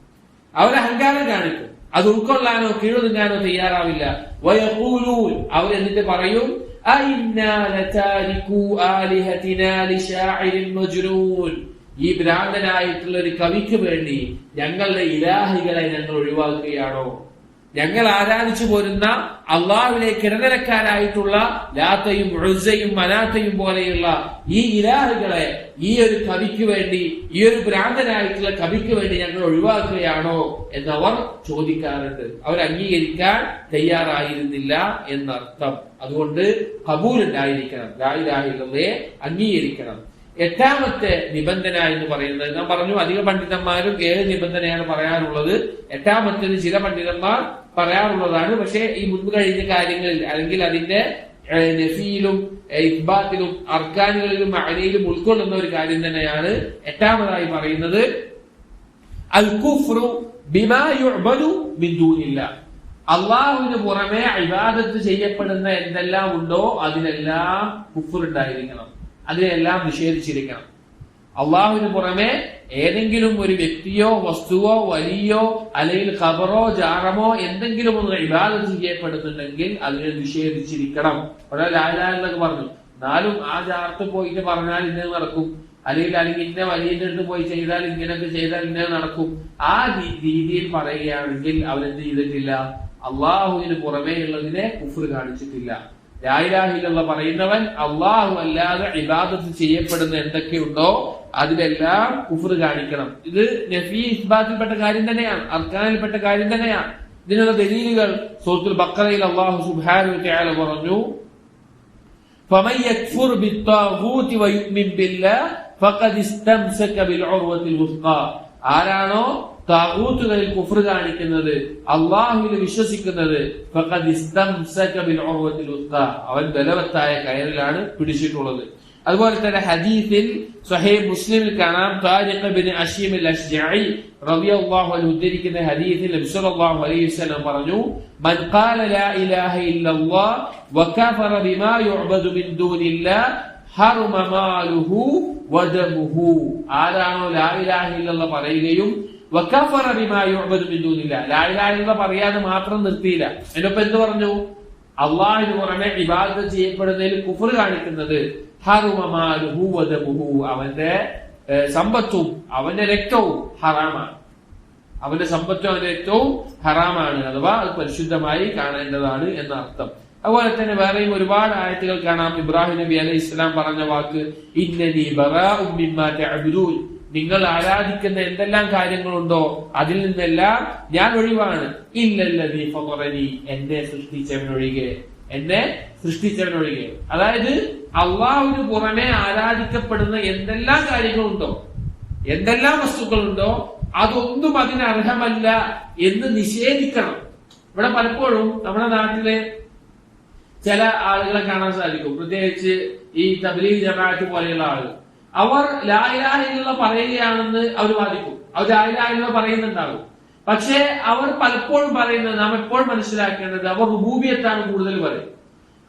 Speaker 1: അവർ അഹങ്കാരം കാണിക്കും. അത് ഉൾക്കൊള്ളാനോ കീഴൊതുങ്ങാനോ തയ്യാറാവില്ല. വയഖൂലൂൻ, അവർ എന്നിട്ട് പറയും, അഇന്നാ ലതാരികൂ ആലിഹതിനാ ലിശാഇരിൻ മജ്നൂൻ. ഈ ഭ്രാന്തനായിട്ടുള്ള ഒരു കവിക്ക് വേണ്ടി ഞങ്ങളുടെ ഇലാഹികളെ ഞങ്ങൾ ഒഴിവാക്കുകയാണോ? ഞങ്ങൾ ആരാധിച്ചു പോരുന്ന അള്ളാഹുവിലേക്ക് ഇടനിലക്കാരായിട്ടുള്ള ലാത്തയും ഉസ്സയും മനാത്തയും പോലെയുള്ള ഈ ഇലാഹുകളെ ഈ ഒരു കവിക്ക് വേണ്ടി, ഈ ഒരു ഭ്രാന്തനായിട്ടുള്ള കവിക്ക് വേണ്ടി ഞങ്ങൾ ഒഴിവാക്കുകയാണോ എന്നവർ ചോദിക്കാറുണ്ട്. അവർ അംഗീകരിക്കാൻ തയ്യാറായിരുന്നില്ല എന്നർത്ഥം. അതുകൊണ്ട് ഖബൂൽ ഉണ്ടായിരിക്കണം, ലാ ഇലാഹ ഇല്ലല്ലാഹ് അംഗീകരിക്കണം. എട്ടാമത്തെ നിബന്ധന എന്ന് പറയുന്നത്, ഞാൻ പറഞ്ഞു അധിക പണ്ഡിതന്മാരും 7 നിബന്ധനയാണ് പറയാറുള്ളത്. എട്ടാമത്തേത് ചില പണ്ഡിതന്മാർ പറയാറുള്ളതാണ്. പക്ഷെ ഈ മുൻപ് കഴിഞ്ഞ കാര്യങ്ങളിൽ അല്ലെങ്കിൽ അതിന്റെ നഫീലും ഇത്ബാത്തിലും അർക്കാനുകളിലും മഅനയിലും ഉൾക്കൊള്ളുന്ന ഒരു കാര്യം തന്നെയാണ് എട്ടാമതായി പറയുന്നത്, അൽ കുഫ്റു ബിമാ യുഅബദു മിൻ ദൂനില്ലാഹ്. അള്ളാഹുവിന് പുറമെ ഇബാദത്ത് ചെയ്യപ്പെടുന്ന എന്തെല്ലാം ഉണ്ടോ അതിനെല്ലാം കുഫ്ർ ഉണ്ടായിരിക്കണം, അതിനെല്ലാം നിഷേധിച്ചിരിക്കണം. അള്ളാഹുവിന് പുറമെ ഏതെങ്കിലും ഒരു വ്യക്തിയോ വസ്തുവോ വലിയോ അല്ലെങ്കിൽ ഖബറോ ജാറമോ എന്തെങ്കിലും ഒന്ന് ഇബാദത്ത് ചെയ്യപ്പെടുന്നുണ്ടെങ്കിൽ അതിനെ നിഷേധിച്ചിരിക്കണം. അവിടെ ലാ ഇലാഹ ഇല്ലല്ലാഹ് പറഞ്ഞു, എന്നാലും ആ ജാറത്ത് പോയിട്ട് പറഞ്ഞാൽ ഇന്നത് നടക്കും, അല്ലെങ്കിൽ ഇന്ന വലിയന്റെ അടുത്ത് പോയി ചെയ്താൽ ഇങ്ങനെയൊക്കെ ചെയ്താൽ ഇന്നത് നടക്കും, ആ രീതിയിൽ പറയുകയാണെങ്കിൽ അവരെന്ത് ചെയ്തിട്ടില്ല? അള്ളാഹുവിന് പുറമേ ഉള്ളതിനെ കുഫ്ർ കാണിച്ചിട്ടില്ല. ലാ ഇലാഹ ഇല്ലല്ലാഹ് പറയുന്നവൻ അള്ളാഹു അല്ലാതെ ഇബാദത്ത് ചെയ്യപ്പെടുന്ന എന്തൊക്കെയുണ്ടോ അതിലെല്ലാം കുഫർ കാണിക്കണം. ഇത് നഫി ഇസ്ബാത്തിൽപ്പെട്ട കാര്യം തന്നെയാണ്, അർക്കാനിൽപ്പെട്ട കാര്യം തന്നെയാണ്. ഇതിനുള്ള ദലീലുകൾ സൂറത്തുൽ ബഖറയിൽ അല്ലാഹു സുബ്ഹാനഹു വ തആല പറഞ്ഞു, ഫമൻ യക്ഫുർ ബിത്താഗൂതി വയുമിൻ ബില്ലാഹ് ഫഖദ് ഇസ്തംസക ബിൽഉർവത്തിൽ വുസ്ഖാ. ആരാണോ താഗൂത്തുകളിൽ കുഫ്ർ കാണിക്കുന്നത്, അല്ലാഹുവിൽ വിശ്വസിക്കുന്നത്, ഫഖദ് ഇസ്തംസക ബിൽഉർവത്തിൽ വുസ്ഖാ, അവൻ ബലവത്തായ കയറിലാണ് പിടിച്ചിട്ടുള്ളത്. അതുപോലെ തന്നെ ഹദീസിൽ സ്വഹീഹ് മുസ്ലിമിൽ കാണാം, താരിഖ് ഇബ്നു അശീം അൽ-അശ്ജഈ റളിയല്ലാഹു അൻഹു ഉദ്ധരിക്കുന്ന ഹദീസിൽ നബി സല്ലല്ലാഹു അലൈഹി വസല്ലം പറഞ്ഞു, മൻ ഖാല ലാ ഇലാഹ ഇല്ലല്ലാഹ് വകഫറ ബിമാ യുഅബദു മിൻ ദൂനില്ലാഹ് ഹറമ മാലുഹു വദമുഹു. ആരാണോ ലാ ഇലാഹ ഇല്ലല്ലാഹ് പറയുകയും വകഫറ ബിമാ യുഅബദു മിൻ ദൂനില്ലാഹ്, ലാ ഇലാഹ ഇല്ലല്ലാഹ് പറയാതെ മാത്രം നിർത്തിയില്ല, എന്നൊപ്പം എന്ത് പറഞ്ഞു, അല്ലാഹുവിന് പുറമെ ഇബാദത്ത് ചെയ്യപ്പെടുന്നതിൽ കുഫ്ർ കാണിക്കുന്നത്, ഹറുമ മാലുഹു വദമുഹു, അവന്റെ സമ്പത്തും അവന്റെ രക്തവും ഹറാമാണ്. അവന്റെ സമ്പത്തും അവന്റെ രക്തവും ഹറാമാണ്, അഥവാ അത് പരിശുദ്ധമായി കാണേണ്ടതാണ് എന്ന അർത്ഥം. അതുപോലെ തന്നെ വേറെയും ഒരുപാട് ആയത്തുകൾ കാണാം. ഇബ്രാഹിം നബി അലൈഹി ഇസ്ലാം പറഞ്ഞ വാക്ക്, ഇന്നനി ബറാഉം മിമ്മാ തഅബുദൂൻ, നിങ്ങൾ ആരാധിക്കുന്ന എന്തെല്ലാം കാര്യങ്ങളുണ്ടോ അതിൽ നിന്നെല്ലാം ഞാൻ ഒഴിവാണ്. ഇല്ലല്ലദീ ഫളറനി, എന്നെ സൃഷ്ടിച്ചവനൊഴികെ. അതായത് അള്ളാഹുവിന് പുറമെ ആരാധിക്കപ്പെടുന്ന എന്തെല്ലാം കാര്യങ്ങളുണ്ടോ, എന്തെല്ലാം വസ്തുക്കളുണ്ടോ, അതൊന്നും അതിന് അർഹമല്ല എന്ന് നിഷേധിക്കണം. ഇവിടെ പലപ്പോഴും നമ്മുടെ നാട്ടിലെ ചില ആളുകളെ കാണാൻ സാധിക്കും, പ്രത്യേകിച്ച് ഈ തബ്ലീഗ് ജമാഅത്ത് പോലെയുള്ള ആളുകൾ. അവർ ലാ ഇലാഹ ഇല്ലല്ലാഹ് പറയുകയാണെന്ന് അവർ വാദിക്കും, അവർ ലാ ഇലാഹ ഇല്ലല്ലാഹ് പറയുന്നുണ്ടാകും. പക്ഷെ അവർ പലപ്പോഴും പറയുന്നത്, നാം എപ്പോഴും മനസ്സിലാക്കേണ്ടത്, അവർ റുബൂബിയത്താണ് കൂടുതൽ പറയും.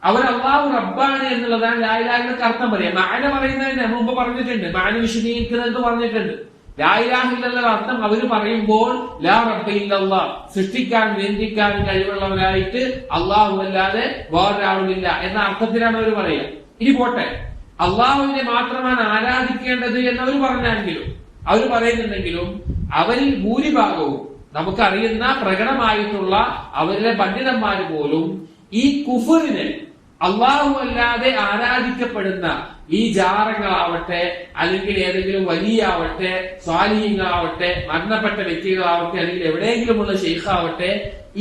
Speaker 1: അവർ അല്ലാഹു റബ്ബാണ് എന്നുള്ളതാണ് ലാ ഇലാഹ ഇല്ലല്ലാഹ് അർത്ഥം പറയാം. മഅന പറയുന്നതിന് മുമ്പ് പറഞ്ഞിട്ടുണ്ട്, മഅന വിശദീകരിക്കുന്നത് പറഞ്ഞിട്ടുണ്ട്. ലാ ഇലാഹ ഇല്ലല്ലാഹ് അർത്ഥം അവർ പറയുമ്പോൾ ലാ റബ്ബ ഇല്ലല്ലാഹ്, സൃഷ്ടിക്കാൻ നിയന്ത്രിക്കാൻ കഴിവുള്ളവരായിട്ട് അല്ലാഹു അല്ലാതെ വേറൊരാളുമില്ല എന്ന അർത്ഥത്തിലാണ് അവർ പറയുക. ഇനി പോട്ടെ, അള്ളാഹുവിനെ മാത്രമാണ് ആരാധിക്കേണ്ടത് എന്നവർ പറഞ്ഞെങ്കിലും, അവർ പറയുന്നുണ്ടെങ്കിലും, അവരിൽ ഭൂരിഭാഗവും നമുക്കറിയുന്ന പ്രകടമായിട്ടുള്ള അവരിലെ പണ്ഡിതന്മാർ പോലും ഈ കുഫറിനെ, അള്ളാഹു അല്ലാതെ ആരാധിക്കപ്പെടുന്ന ഈ ജാറങ്ങളാവട്ടെ, അല്ലെങ്കിൽ ഏതെങ്കിലും വലിയാവട്ടെ, സ്വാലിഹീങ്ങളാവട്ടെ, മരണപ്പെട്ട വ്യക്തികളാവട്ടെ, അല്ലെങ്കിൽ എവിടെയെങ്കിലുമുള്ള ഷെയ്ഖാവട്ടെ,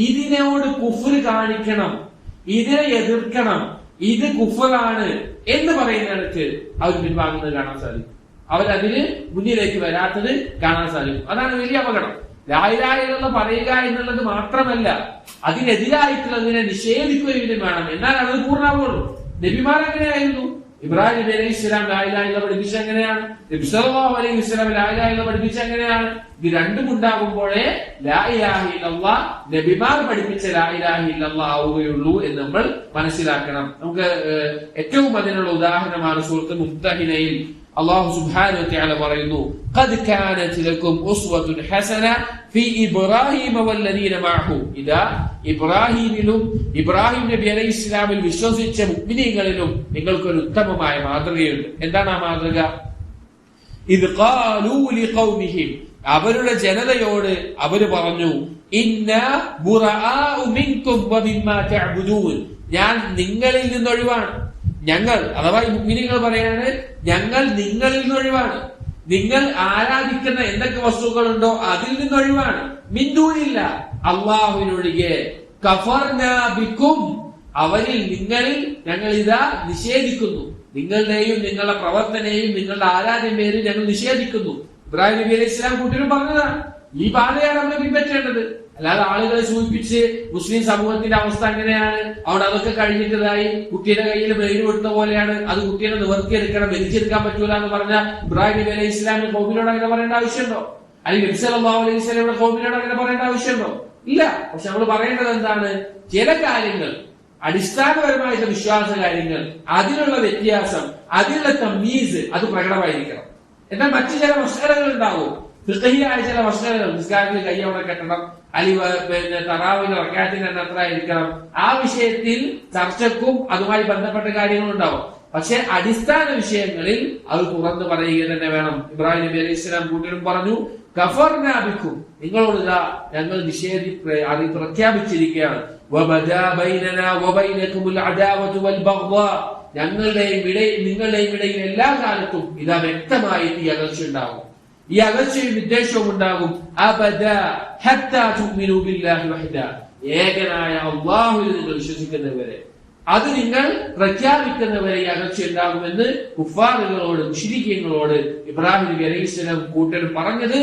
Speaker 1: ഇതിനോട് കുഫർ കാണിക്കണം, ഇതിനെ എതിർക്കണം, ഇത് കുഫറാണ് എന്ന് പറയുന്നിടത്ത് അവർ പിൻവാങ്ങുന്നത് കാണാൻ സാധിക്കും. അവരതിന് മുന്നിലേക്ക് വരാത്തത് കാണാൻ സാധിക്കും. അതാണ് വലിയ അപകടം. ലാ ഇലാഹ ഇല്ലല്ലാഹ് പറയുക എന്നുള്ളത് മാത്രമല്ല, അതിനെതിരായിട്ടുള്ളതിനെ നിഷേധിക്കുകയും വേണം. എന്നാൽ അത് പൂർണ്ണമാവുള്ളൂ. നബിമാർ എങ്ങനെയായിരുന്നു? ഇബ്രാഹിം നബി അലൈഹി ഇസ്ലാം ലാ ഇലാഹ ഇല്ലല്ലാഹ് പഠിപ്പിച്ച എങ്ങനെയാണ്? നബി സല്ലല്ലാഹു അലൈഹി വസല്ലം ലാ ഇലാഹ ഇല്ലല്ലാഹ് പഠിപ്പിച്ച എങ്ങനെയാണ്? ഇത് രണ്ടും ഉണ്ടാകുമ്പോഴേ ലാ ഇലാഹ ഇല്ലല്ലാഹ് നബിമാർ പഠിപ്പിച്ച ലാ ഇലാഹ ഇല്ലല്ലാഹ് ആവുകയുള്ളൂ എന്ന് നമ്മൾ മനസ്സിലാക്കണം. നമുക്ക് ഏറ്റവും അതിനുള്ള ഉദാഹരണമാണ് സൂറത്ത് മുംതഹിനയിൽ അല്ലാഹു സുബ്ഹാനഹു വ തആല പറയുന്നു, ഖദ് കാനത് ലക്കും ഉസ്വത്തുൻ ഹസന ഫീ ഇബ്രാഹീമ വല്ലദീന മഅഹു. ഇദാ ഇബ്രാഹീമിലും ഇബ്രാഹിം നബി അലൈഹി ഇസ്ലാമിൽ വിശ്വസിച്ച മുഅ്മിനീങ്ങളിലും നിങ്ങൾക്കൊരു ഉത്തമമായ മാതൃകയുണ്ട്. എന്താണ് ആ മാതൃക? ഇദ് ഖാലൂ ലിഖൗമിഹിം, അവരുടെ ജനതയോട് അവര് പറഞ്ഞു, ഇന്നാ ബുറാഉ മിൻകും വമിമ്മാ തഅബുദൂൻ, ഞാൻ നിങ്ങളിൽ നിന്നൊഴിവാണ്. ഞങ്ങൾ, അഥവാ ഈ മുഅ്മിനീങ്ങൾ പറയാണ്, ഞങ്ങൾ നിങ്ങളിൽ നിന്നൊഴിവാണ്. നിങ്ങൾ ആരാധിക്കുന്ന എന്തൊക്കെ വസ്തുക്കളുണ്ടോ അതിൽ നിന്നൊഴിവാണ്. മിൻദൂനില്ല, അല്ലാഹുവിനൊഴികെ. കഫർനാ ബിക്കും, അവരിൽ നിങ്ങളിൽ ഞങ്ങൾ ഇതാ നിഷേധിക്കുന്നു. നിങ്ങളുടെയും നിങ്ങളുടെ പ്രവർത്തനയും നിങ്ങളുടെ ആരാധന പേരും ഞങ്ങൾ നിഷേധിക്കുന്നു. ഇബ്രാഹിം നബി അലൈഹി ഇസ്ലാം കൂട്ടിനും പറഞ്ഞതാണ്. ഈ പാതയാണ് നമ്മൾ പിൻപറ്റേണ്ടത്. അല്ലാതെ ആളുകളെ സൂചിപ്പിച്ച് മുസ്ലിം സമൂഹത്തിന്റെ അവസ്ഥ എങ്ങനെയാണ്, അവിടെ അതൊക്കെ കഴിഞ്ഞിട്ടതായി കുട്ടിയുടെ കയ്യിൽ ബ്രെയിൻ കൊടുത്ത പോലെയാണ്, അത് കുട്ടിയെ നിവർത്തിയെടുക്കണം, വലിച്ചെടുക്കാൻ പറ്റൂല എന്ന് പറഞ്ഞ ഇബ്രാഹിം നബി അലൈഹി ഇസ്ലാമിന്റെ കൗമിനോട് അങ്ങനെ പറയേണ്ട ആവശ്യമുണ്ടോ? അല്ലെങ്കിൽ നബി സല്ലല്ലാഹു അലൈഹി വസല്ലമയുടെ കൗമിനോട് അങ്ങനെ പറയേണ്ട ആവശ്യമുണ്ടോ? ഇല്ല. പക്ഷെ നമ്മൾ പറയേണ്ടത് എന്താണ്? ചില കാര്യങ്ങൾ, അടിസ്ഥാനപരമായിട്ടുള്ള വിശ്വാസ കാര്യങ്ങൾ, അതിനുള്ള വ്യത്യാസം, അതിനുള്ള തമീസ്, അത് പ്രകടമായിരിക്കണം. എന്നാൽ മറ്റു ചില മസ്അലകൾ ഉണ്ടാവും, ഫിഖഹിയായ ചില മസ്അലകൾ, നിസ്കാരത്തിൽ കൈ അവിടെ കെട്ടണം, അല്ലെങ്കിൽ തറാവിന്റെ റക്അത്തിന്റെ എണ്ണം എത്ര ആയിരിക്കണം, ആ വിഷയത്തിൽ ചർച്ചക്കും അതുമായി ബന്ധപ്പെട്ട കാര്യങ്ങളുണ്ടാവും. പക്ഷെ അടിസ്ഥാന വിഷയങ്ങളിൽ അത് തുറന്നു പറയുക തന്നെ വേണം. ഇബ്രാഹിം നബി അലൈഹി ഇസ്ലാം കൂട്ടിനും പറഞ്ഞു, കഫർനാ ബിക്കും, നിങ്ങളോട് ഇതാ ഞങ്ങൾ പ്രഖ്യാപിച്ചിരിക്കുകയാണ്. വബദാ ബൈനനാ വബൈനകുമുൽ അദാവതു വൽ ബഗ്ദാ, നിങ്ങളുടെയും ഇടയിൽ എല്ലാ കാലത്തും ഇതാ വ്യക്തമായിട്ട് ഈ അകൽച്ച ഉണ്ടാകും, ഈ അകൽച്ചയും വിദ്വേഷവും ഉണ്ടാകും. ഏകനായ അല്ലാഹുവിൽ നിങ്ങൾ വിശ്വസിക്കുന്നവരെ, അത് നിങ്ങൾ പ്രഖ്യാപിക്കുന്നവരെ ഈ അകൽച്ച ഉണ്ടാകുമെന്ന് കുഫാറുകളോട് മുശ്രിക്കീങ്ങളോട് ഇബ്രാഹിം നബി അലൈഹിസ്സലാം കൂട്ടർ പറഞ്ഞത്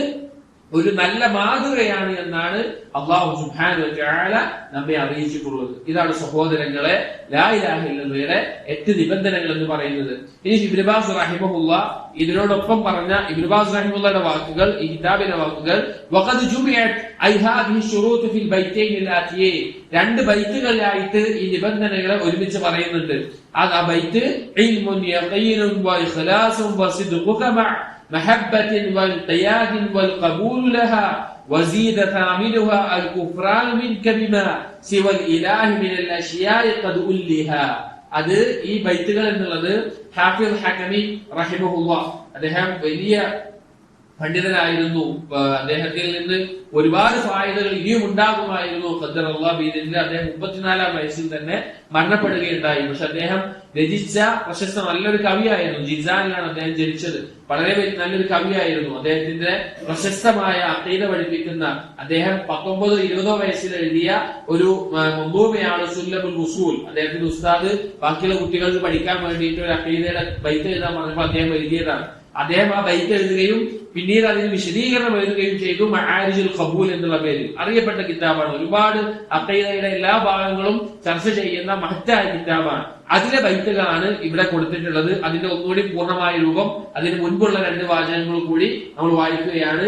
Speaker 1: ഒരു നല്ല മാതൃകയാണ് എന്നാണ് അല്ലാഹു സുബ്ഹാനഹു വ തആല നമ്മെ അറിയിച്ചിട്ടുള്ളത്. ഇതാണ് സഹോദരങ്ങളെ ലാ ഇലാഹ ഇല്ലല്ലാഹയുടെ 8 നിബന്ധനകൾ എന്ന് പറയുന്നത്. ഇനി ഇബ്നു ബാസ് റഹിമഹുല്ലാഹ് ഇതിനോടൊപ്പം പറഞ്ഞ ഇബ്നു ബാസ് റഹിമഹുല്ലാഹയുടെ വാക്കുകൾ, ഈ കിതാബിലെ വാക്കുകൾ, വഖദ് ജുമിഅത് ഐ ഹാദിഹി ശുറൂത്ത് ഫിൽ ബൈതൈൻ അല്ലാത്തിയെ, 2 ബൈത്തുകളിലായിട്ട് ഈ നിബന്ധനകളെ ഒരുമിച്ച് പറയുന്നുണ്ട്. ആ ബൈത്ത് ഇൽമുൻ യഖീനുൻ വ ഇഖ്ലാസുൻ വ സിദ്ഖുക മഅ محبة والقياد والقبول لها وزيد ثامنها الكفران منك بما سوى الإله من الأشياء قد ألها. അത് ഈ ബൈത്തുകൾ എന്നുള്ളത് ഹാഫിദ് ഹകമി റഹിമഹുല്ലാഹ്, അദ്ദേഹം വലിയ പണ്ഡിതനായിരുന്നു. അദ്ദേഹത്തിൽ നിന്ന് ഒരുപാട് ഫായിദകൾ ഇനിയും ഉണ്ടാകുമായിരുന്നു. ഖദ്ദർ അല്ലാഹു ബിഇദ്നിഹി. അദ്ദേഹം 34-ാം വയസ്സിൽ തന്നെ മരണപ്പെടുകയുണ്ടായി. പക്ഷെ അദ്ദേഹം രചിച്ച പ്രശസ്ത നല്ലൊരു കവിയായിരുന്നു. ജിസാനിലാണ് അദ്ദേഹം ജനിച്ചത്. വളരെ നല്ലൊരു കവിയായിരുന്നു. അദ്ദേഹത്തിന്റെ പ്രശസ്തമായ അഖീദ പഠിപ്പിക്കുന്ന അദ്ദേഹം 19-20 വയസ്സിൽ എഴുതിയ ഒരു മൗദൂഅയാണ് സുല്ലമുൽ ഉസൂൽ. അദ്ദേഹത്തിന്റെ ഉസ്താദ് ബാക്കിയുള്ള കുട്ടികൾക്ക് പഠിക്കാൻ വേണ്ടിയിട്ട് ഒരു അഖീദയുടെ ബൈത്ത് എഴുതാൻ പറഞ്ഞപ്പോൾ അദ്ദേഹം എഴുതിയതാണ്. അദ്ദേഹം ആ ബൈത്ത് എഴുതുകയും പിന്നീട് അതിന് വിശദീകരണം എഴുതുകയും ചെയ്തു. മആരിജുൽ ഖബൂൽ എന്നുള്ള പേരിൽ അറിയപ്പെട്ട കിതാബാണ്. ഒരുപാട് അഖീദയുടെ എല്ലാ ഭാഗങ്ങളും ചർച്ച ചെയ്യുന്ന മഹത്തായ കിതാബാണ്. അതിലെ ബൈത്തുകളാണ് ഇവിടെ കൊടുത്തിട്ടുള്ളത്. അതിന്റെ ഒന്നുകൂടി പൂർണ്ണമായ രൂപം അതിന് മുൻപുള്ള 2 വാചകങ്ങൾ കൂടി നമ്മൾ വായിക്കുകയാണ്.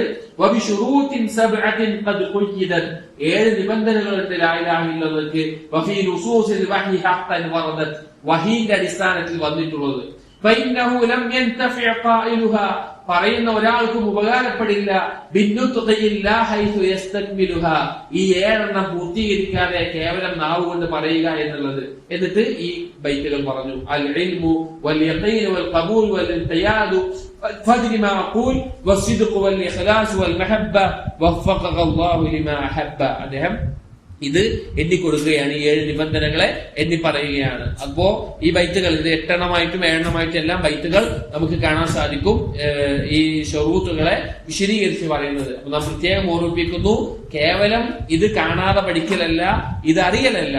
Speaker 1: 7 നിബന്ധനകളുണ്ട് ലാ ഇലാഹ ഇല്ലല്ലാഹ്ക്ക്. വഫീ നുസൂസിൽ വഹി ഹഖ്ഖൻ വറദത്, വഹീന്റെ അടിസ്ഥാനത്തിൽ വന്നിട്ടുള്ളത്. ഫഇന്നഹു ലം യൻതഫിഅ ഖായിലുഹാ, പറയുന്ന ഒരാൾക്കും ഉപകാരപ്പെടില്ല. ഈ 7 പൂർത്തീകരിക്കാതെ കേവലം നാവ് കൊണ്ട് പറയുക എന്നുള്ളത്. എന്നിട്ട് ഈ ബൈത്തുകൾ പറഞ്ഞു. അൽ ഇൽമു വൽ യഖീൻ വൽ ഖബൂൽ വൽ ഇൻഖിയാദു ഫദ്രി മാ അഖൂൽ വസ്സിദ്ഖു വൽ ഇഖ്ലാസ് വൽ മഹബ്ബ വഫഖക അല്ലാഹു ലിമാ അഹബ്ബ. അദ്ദേഹം ഇത് എണ്ണിക്കൊടുക്കുകയാണ്. ഈ 7 നിബന്ധനകളെ എണ്ണി പറയുകയാണ്. അപ്പോ ഈ ബൈത്തുകൾ ഇത് 8 7 എല്ലാം ബൈത്തുകൾ നമുക്ക് കാണാൻ സാധിക്കും. ഈ ഷറൂത്തുകളെ വിശദീകരിച്ച് പറയുന്നത്. അപ്പൊ നാം പ്രത്യേകം ഓർമ്മിപ്പിക്കുന്നു, കേവലം ഇത് കാണാതെ പഠിക്കലല്ല, ഇത് അറിയലല്ല,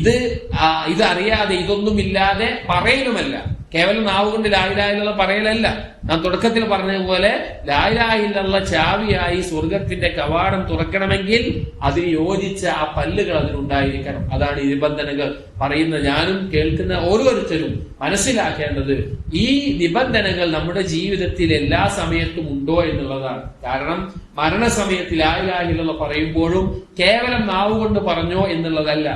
Speaker 1: ഇത് അറിയാതെ ഇതൊന്നുമില്ലാതെ പറയലുമല്ല, കേവലം നാവുകൊണ്ട് ലാ ഇലാഹ ഇല്ലല്ലാഹ് പറയലല്ല. നാം തുടക്കത്തിൽ പറഞ്ഞതുപോലെ ലാ ഇലാഹ ഇല്ലല്ലാഹ് ചാവിയായി സ്വർഗത്തിന്റെ കവാടം തുറക്കണമെങ്കിൽ അതിന് യോജിച്ച ആ പല്ലുകൾ അതിനുണ്ടായിരിക്കണം. അതാണ് ഈ നിബന്ധനകൾ പറയുന്ന ഞാനും കേൾക്കുന്ന ഓരോരുത്തരും മനസ്സിലാക്കേണ്ടത്. ഈ നിബന്ധനകൾ നമ്മുടെ ജീവിതത്തിൽ എല്ലാ സമയത്തും ഉണ്ടോ എന്നുള്ളതാണ്. കാരണം മരണസമയത്ത് ലാ ഇലാഹ ഇല്ലല്ലാഹ് പറയുമ്പോഴും കേവലം നാവുകൊണ്ട് പറഞ്ഞോ എന്നുള്ളതല്ല.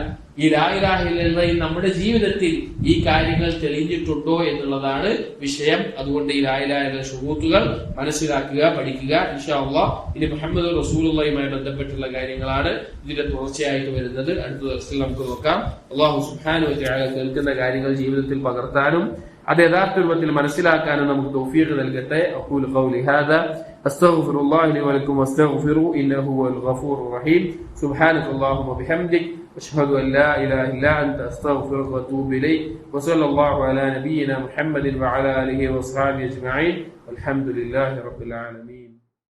Speaker 1: ഈ ലാ ഇലാഹ ഇല്ലല്ലാഹ് നമ്മുടെ ജീവിതത്തിൽ ഈ കാര്യങ്ങൾ തെളിഞ്ഞിട്ടുണ്ടോ എന്നുള്ളതാണ് വിഷയം. അതുകൊണ്ട് ഈ ലാ ഇലാഹ ഇല്ലല്ലാഹ് ശുറൂത്തുകൾ മനസ്സിലാക്കുക, പഠിക്കുക. ഇൻഷാ അല്ലാഹ് ഇനി മുഹമ്മദ് റസൂലുള്ളാഹിയുമായി ബന്ധപ്പെട്ടുള്ള കാര്യങ്ങളാണ് ഇതിന്റെ തുടർച്ചയായിട്ട് വരുന്നത്. അടുത്ത ദിവസത്തിൽ നമുക്ക് നോക്കാം. അല്ലാഹു സുബ്ഹാനഹു വ തആല കേൾക്കുന്ന കാര്യങ്ങൾ ജീവിതത്തിൽ പകർത്താനും അത് യഥാർത്ഥ രൂപത്തിൽ മനസ്സിലാക്കാനും നമുക്ക് തൗഫീഖ് നൽകട്ടെ. അഖൂലു ഖൗലി ഹാദാ അസ്തഗ്ഫിറുല്ലാഹി ലി വലക്കും വസ്തഗ്ഫിറു ഇന്നഹു ഹുവൽ ഗഫൂറുർ റഹീം. സുബ്ഹാനകല്ലാഹുമ്മ വബിഹംദിക അഷ്ഹദു അൻ ലാ ഇലാഹ ഇല്ലാ അൻത അസ്തഗ്ഫിറുക വഅതൂബു ഇലൈക്. വസല്ലല്ലാഹു അലാ നബിയിനാ മുഹമ്മദിൻ വഅലാ ആലിഹി വസ്ഹബിഹി അജ്മഈൻ. വൽഹംദുലില്ലാഹി റബ്ബിൽ ആലമീൻ.